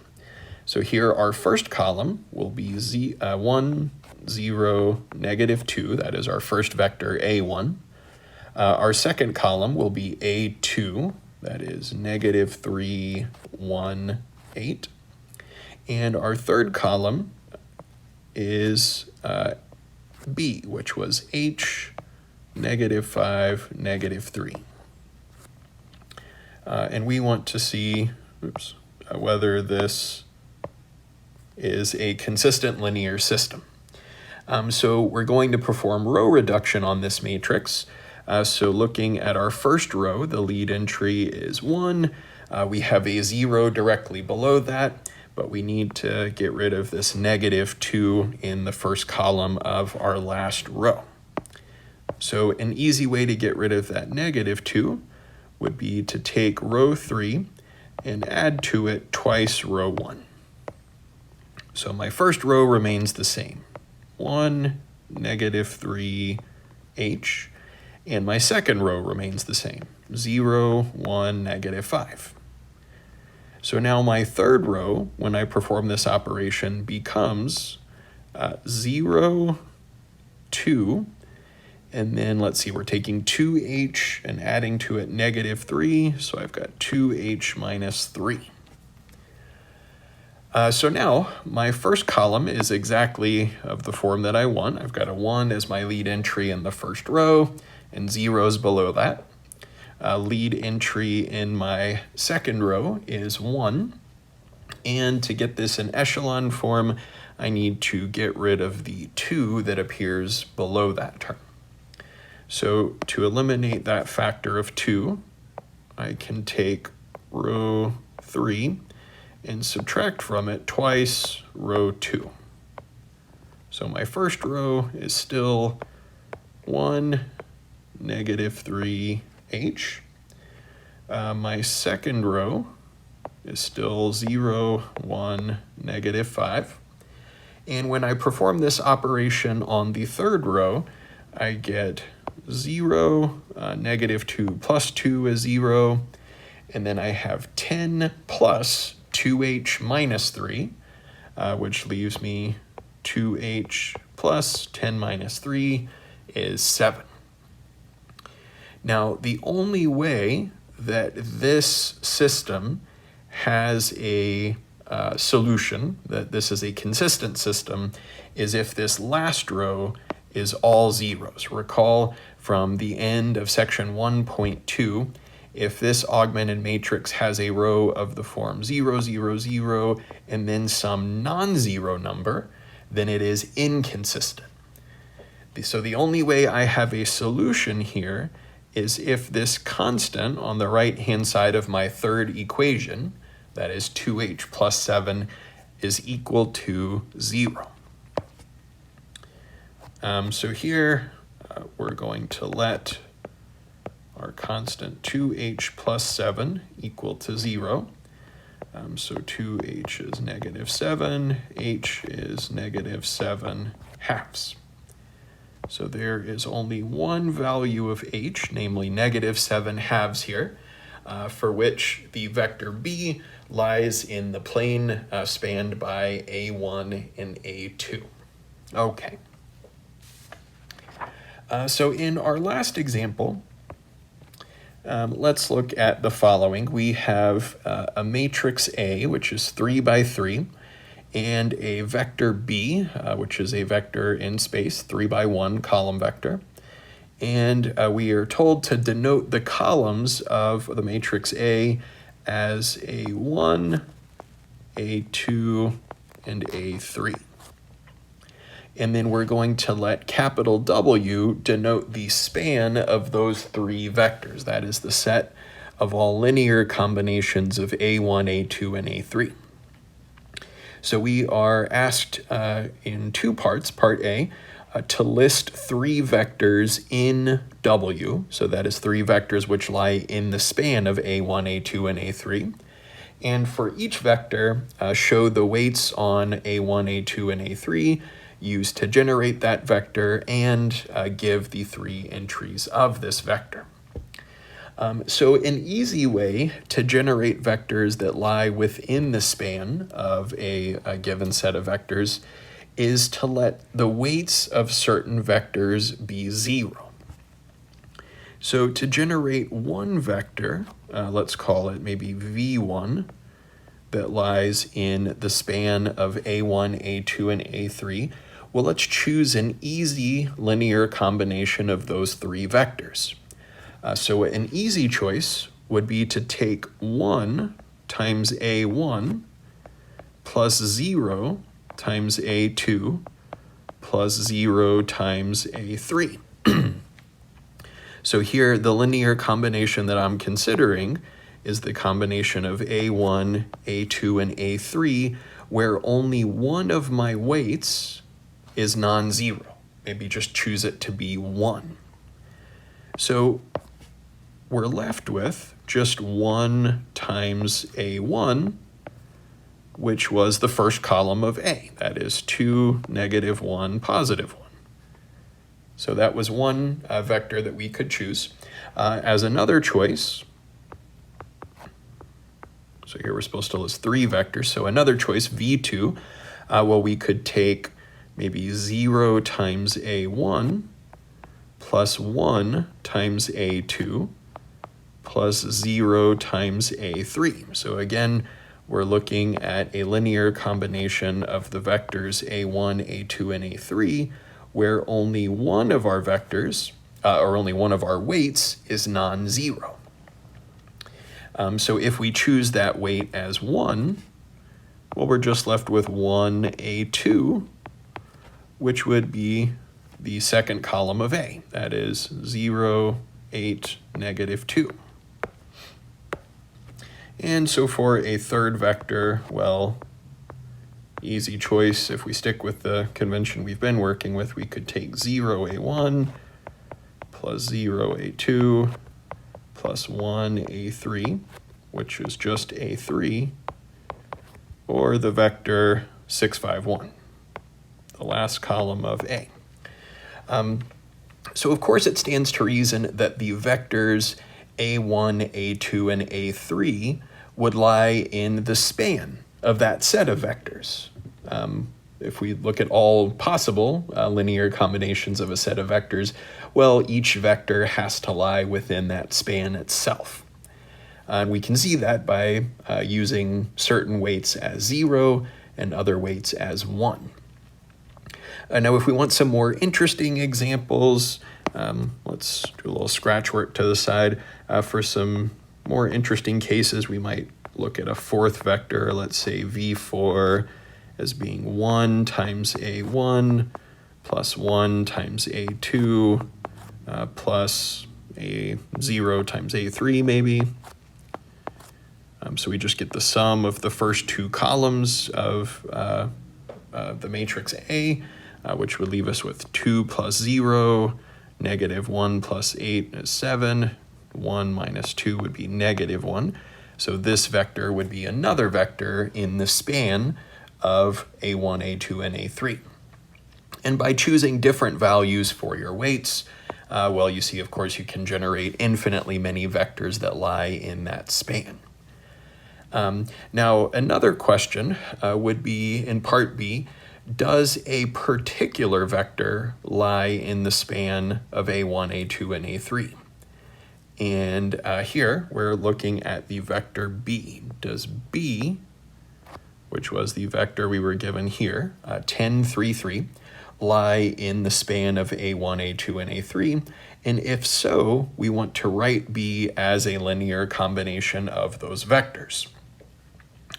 So here our first column will be 1, 0, -2. That is our first vector, a1. Our second column will be a2. That is -3, 1, 8. And our third column is b, which was h, -5, -3. And we want to see whether this is a consistent linear system. So we're going to perform row reduction on this matrix. So looking at our first row, the lead entry is 1. We have a 0 directly below that, but we need to get rid of this -2 in the first column of our last row. So an easy way to get rid of that -2 would be to take row 3 and add to it twice row 1. So my first row remains the same, 1, -3h, and my second row remains the same, 0, 1, -5. So now my third row, when I perform this operation, becomes 0, 2, and then let's see, we're taking 2h and adding to it -3, so I've got 2h minus 3. So now my first column is exactly of the form that I want. I've got a 1 as my lead entry in the first row and zeros below that. Lead entry in my second row is 1. And to get this in echelon form, I need to get rid of the 2 that appears below that term. So to eliminate that factor of 2, I can take row 3 and subtract from it twice row 2. So my first row is still 1, -3h. My second row is still 0, 1, -5. And when I perform this operation on the third row, I get 0, -2 plus 2 is 0, and then I have 10 plus 2h minus 3, which leaves me 2h plus 10 minus 3 is 7. Now, the only way that this system has a solution, that this is a consistent system, is if this last row is all zeros. Recall from the end of section 1.2, if this augmented matrix has a row of the form 0, 0, 0, and then some non-zero number, then it is inconsistent. So the only way I have a solution here is if this constant on the right-hand side of my third equation, that is 2h plus 7, is equal to 0. So here we're going to let our constant 2h plus 7 equal to 0. So 2h is -7, h is -7 halves. So there is only one value of h, namely -7 halves here, for which the vector b lies in the plane spanned by a1 and a2. Okay. So in our last example, let's look at the following. We have a matrix A, which is 3 by 3, and a vector B, which is a vector in space, 3 by 1 column vector. And we are told to denote the columns of the matrix A as A1, A2, and A3. And then we're going to let capital W denote the span of those three vectors. That is the set of all linear combinations of A1, A2, and A3. So we are asked in two parts, part A, to list three vectors in W. So that is three vectors which lie in the span of A1, A2, and A3. And for each vector, show the weights on A1, A2, and A3 used to generate that vector and give the three entries of this vector. So an easy way to generate vectors that lie within the span of a given set of vectors is to let the weights of certain vectors be 0. So to generate one vector, let's call it maybe V1, that lies in the span of A1, A2, and A3, well, let's choose an easy linear combination of those three vectors. So an easy choice would be to take 1 times A1 plus 0 times A2 plus 0 times A3. So here, the linear combination that I'm considering is the combination of A1, A2, and A3, where only one of my weights is non-zero. Maybe just choose it to be 1. So we're left with just 1 times A1, which was the first column of A. That is 2, -1, +1. So that was one vector that we could choose. As another choice, so here we're supposed to list 3 vectors, so another choice, V2, well, we could take maybe 0 times A1 plus 1 times A2 plus 0 times A3. So again, we're looking at a linear combination of the vectors A1, A2, and A3, where only one of our vectors, or only one of our weights, is non-zero. So if we choose that weight as 1, well, we're just left with 1A2, which would be the second column of A. That is 0, 8, -2. And so for a third vector, well, easy choice. If we stick with the convention we've been working with, we could take 0A1 plus 0A2 plus 1A3, which is just A3, or the vector 6, 5, 1, the last column of A. So of course it stands to reason that the vectors A1, A2, and A3 would lie in the span of that set of vectors. If we look at all possible linear combinations of a set of vectors, well, each vector has to lie within that span itself. And we can see that by using certain weights as 0 and other weights as 1. Now, if we want some more interesting examples, let's do a little scratch work to the side. For some more interesting cases, we might look at a fourth vector, let's say V4, as being 1 times A1 plus 1 times A2 plus a 0 times A3 maybe. So we just get the sum of the first 2 columns of the matrix A, which would leave us with 2 plus 0, -1 plus 8 is 7, 1 minus 2 would be -1. So this vector would be another vector in the span of A1, A2, and A3. And by choosing different values for your weights, well, you see, of course, you can generate infinitely many vectors that lie in that span. Now, another question would be, in part B, does a particular vector lie in the span of A1, A2, and A3? And here we're looking at the vector B. Does B, which was the vector we were given here, 10, 3, 3, lie in the span of A1, A2, and A3? And if so, we want to write B as a linear combination of those vectors.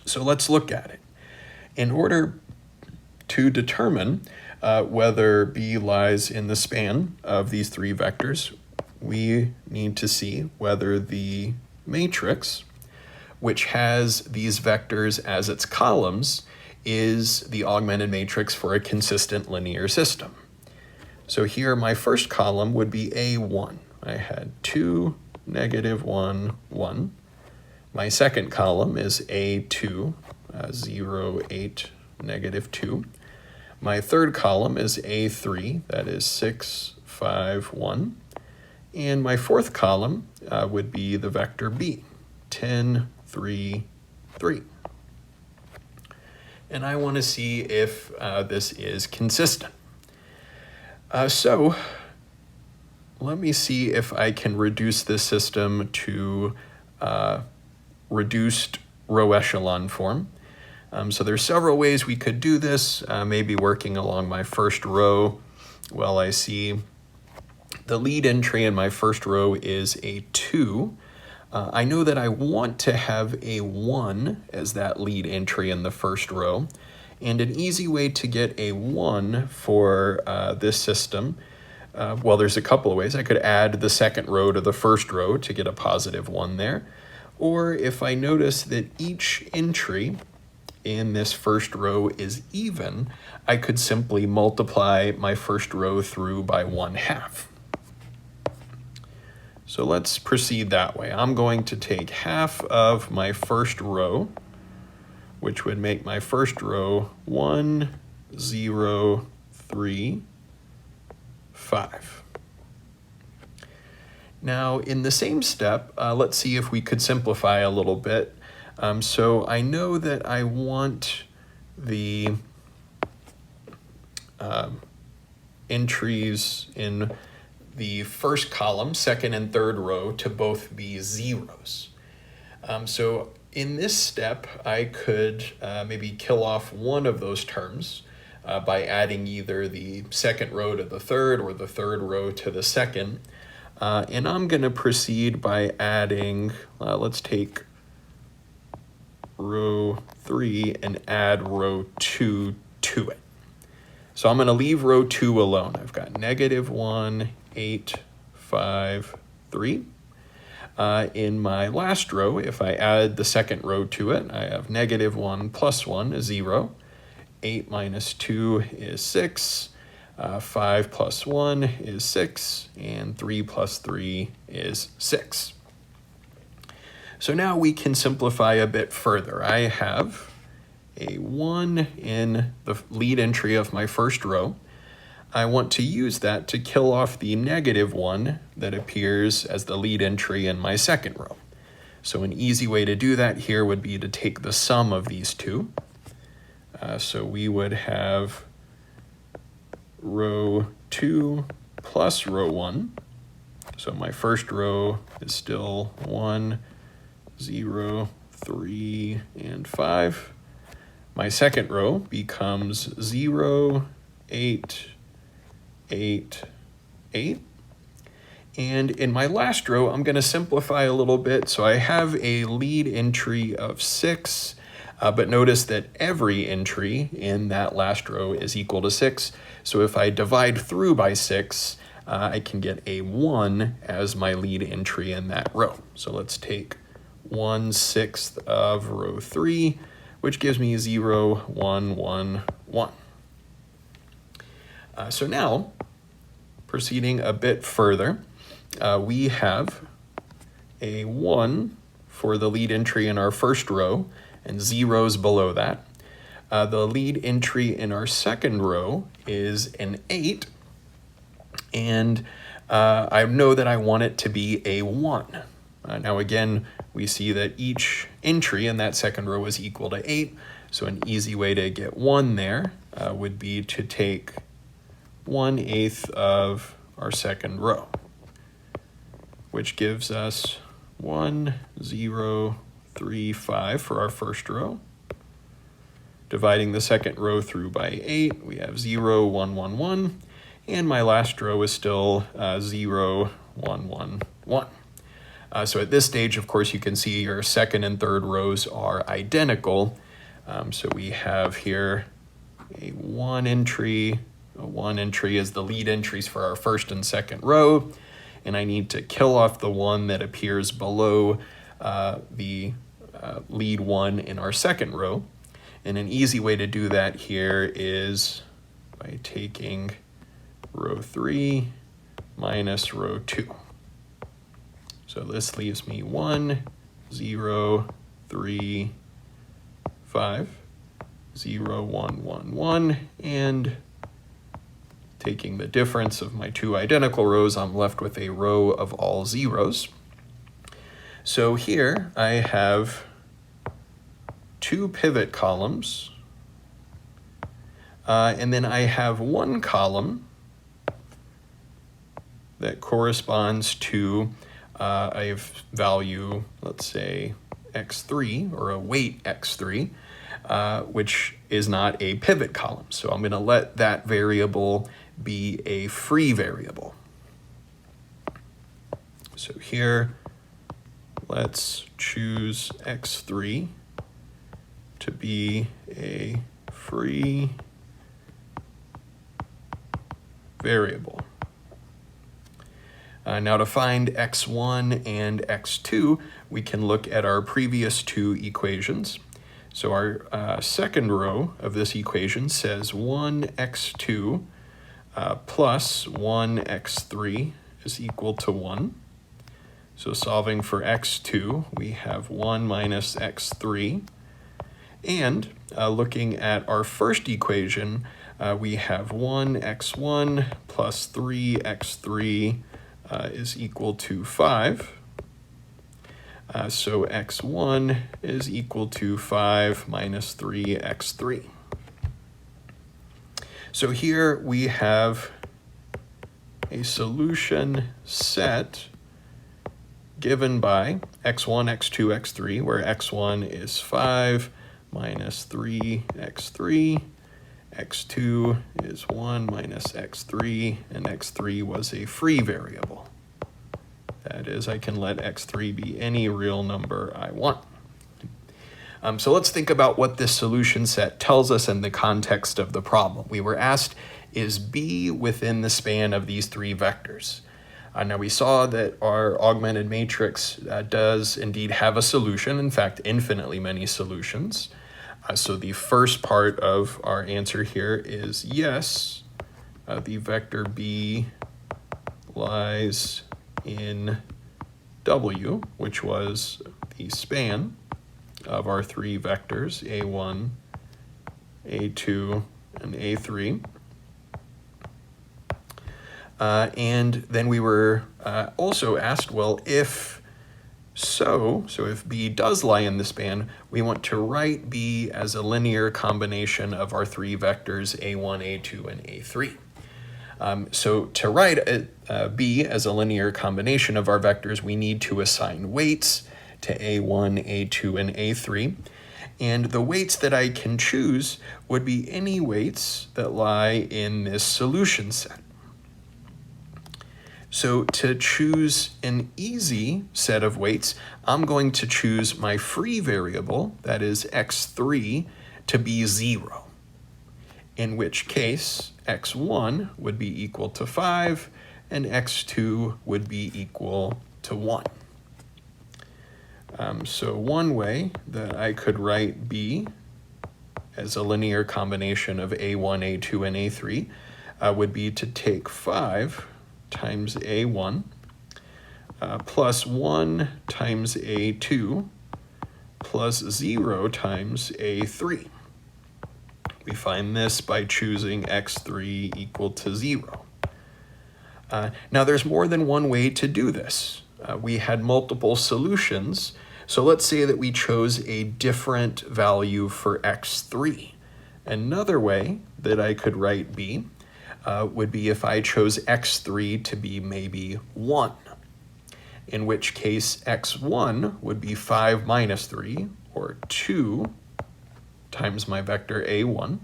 So let's look at it. In order to determine whether B lies in the span of these 3 vectors, we need to see whether the matrix, which has these vectors as its columns, is the augmented matrix for a consistent linear system. So here my first column would be A1. I had 2, -1, 1. My second column is A2, 0, 8, -2. My third column is A3, that is 6, 5, 1. And my fourth column would be the vector B, 10, 3, 3. And I want to see if this is consistent. So let me see if I can reduce this system to reduced row echelon form. So there's several ways we could do this, maybe working along my first row. Well, I see the lead entry in my first row is a 2. I know that I want to have a 1 as that lead entry in the first row. And an easy way to get a 1 for this system, well, there's a couple of ways. I could add the second row to the first row to get a positive 1 there. Or if I notice that each entry in this first row is even, I could simply multiply my first row through by 1/2. So let's proceed that way. I'm going to take half of my first row, which would make my first row 1, 0, 3, 5. Now, in the same step, let's see if we could simplify a little bit. So I know that I want the entries in the first column, second and third row, to both be zeros. So in this step, I could maybe kill off one of those terms by adding either the second row to the third or the third row to the second. And I'm going to proceed by adding, let's take row 3 and add row 2 to it. So I'm going to leave row 2 alone. I've got -1, 8, 5, 3. In my last row, if I add the second row to it, I have -1 plus 1 is 0. 8 minus 2 is 6. 5 plus 1 is 6. And 3 plus 3 is 6. So now we can simplify a bit further. I have a 1 in the lead entry of my first row. I want to use that to kill off the -1 that appears as the lead entry in my second row. So an easy way to do that here would be to take the sum of these two. So we would have row 2 plus row 1. So my first row is still 1, 0, 3, and 5. My second row becomes 0, 8, 8, 8. And in my last row, I'm going to simplify a little bit. So I have a lead entry of 6, but notice that every entry in that last row is equal to 6. So if I divide through by 6, I can get a 1 as my lead entry in that row. So let's take 1/6 of row 3, which gives me 0, 1, 1, 1. So now, proceeding a bit further, we have a 1 for the lead entry in our first row and zeros below that. The lead entry in our second row is an 8, and I know that I want it to be a 1. Now again, we see that each entry in that second row is equal to 8, so an easy way to get 1 there would be to take 1/8 of our second row, which gives us 1, 0, 3, 5 for our first row. Dividing the second row through by 8, we have 0, 1, 1, 1, and my last row is still 0, 1, 1, 1. So at this stage, of course, you can see your second and third rows are identical. So we have here a 1 entry. A 1 entry is the lead entries for our first and second row, and I need to kill off the 1 that appears below the lead 1 in our second row. And an easy way to do that here is by taking row 3 minus row 2. So this leaves me 1, 0, 3, 5, 0, 1, 1, 1, and taking the difference of my two identical rows, I'm left with a row of all zeros. So here I have 2 pivot columns, and then I have 1 column that corresponds to a value, let's say x3, or a weight x3, which is not a pivot column. So I'm going to let that variable be a free variable. So here, let's choose x3 to be a free variable. Now to find x1 and x2, we can look at our previous two equations. So our second row of this equation says 1x2 plus 1x3 is equal to 1. So solving for x2, we have 1 minus x3. And looking at our first equation, we have 1x1 plus 3x3 is equal to 5. So x1 is equal to 5 minus 3x3. So here we have a solution set given by x1, x2, x3, where x1 is 5 minus 3x3, x2 is 1 minus x3, and x3 was a free variable. That is, I can let x3 be any real number I want. So let's think about what this solution set tells us in the context of the problem. We were asked, is B within the span of these three vectors? Now we saw that our augmented matrix does indeed have a solution, in fact, infinitely many solutions. So the first part of our answer here is yes, the vector B lies in W, which was the span of our three vectors, A1, A2, and A3. And then we were also asked, well, if if B does lie in the span, we want to write B as a linear combination of our three vectors, A1, A2, and A3. So to write B as a linear combination of our vectors, we need to assign weights to A1, A2, and A3. And the weights that I can choose would be any weights that lie in this solution set. So to choose an easy set of weights, I'm going to choose my free variable, that is x3, to be 0. In which case, x1 would be equal to 5, and x2 would be equal to 1. So one way that I could write B as a linear combination of A1, A2, and A3 would be to take 5 times A1 plus 1 times A2 plus 0 times A3. We find this by choosing x3 equal to 0. Now there's more than one way to do this. We had multiple solutions, so let's say that we chose a different value for x3. Another way that I could write B would be if I chose x3 to be maybe 1, in which case x1 would be 5 minus 3, or 2 times my vector A1,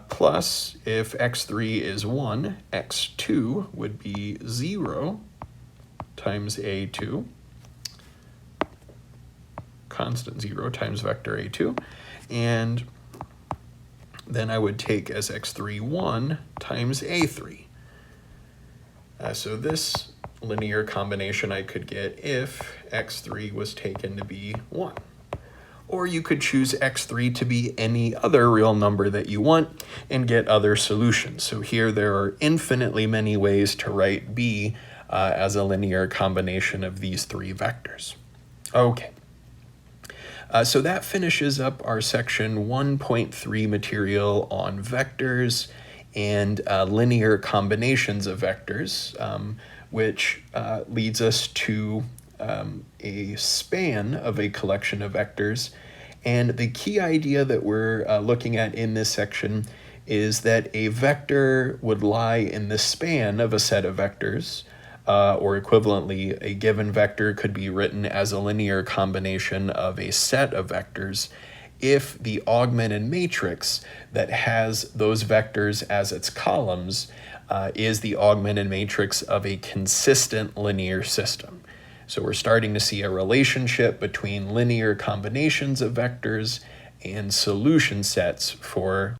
plus if x3 is 1, x2 would be 0 times A2, constant 0 times vector A2, and then I would take as x3 1 times A3. So this linear combination I could get if x3 was taken to be 1. Or you could choose x3 to be any other real number that you want and get other solutions. So here there are infinitely many ways to write B as a linear combination of these three vectors. Okay. So that finishes up our section 1.3 material on vectors and linear combinations of vectors, which leads us to a span of a collection of vectors. And the key idea that we're looking at in this section is that a vector would lie in the span of a set of vectors, or equivalently, a given vector could be written as a linear combination of a set of vectors if the augmented matrix that has those vectors as its columns is the augmented matrix of a consistent linear system. So we're starting to see a relationship between linear combinations of vectors and solution sets for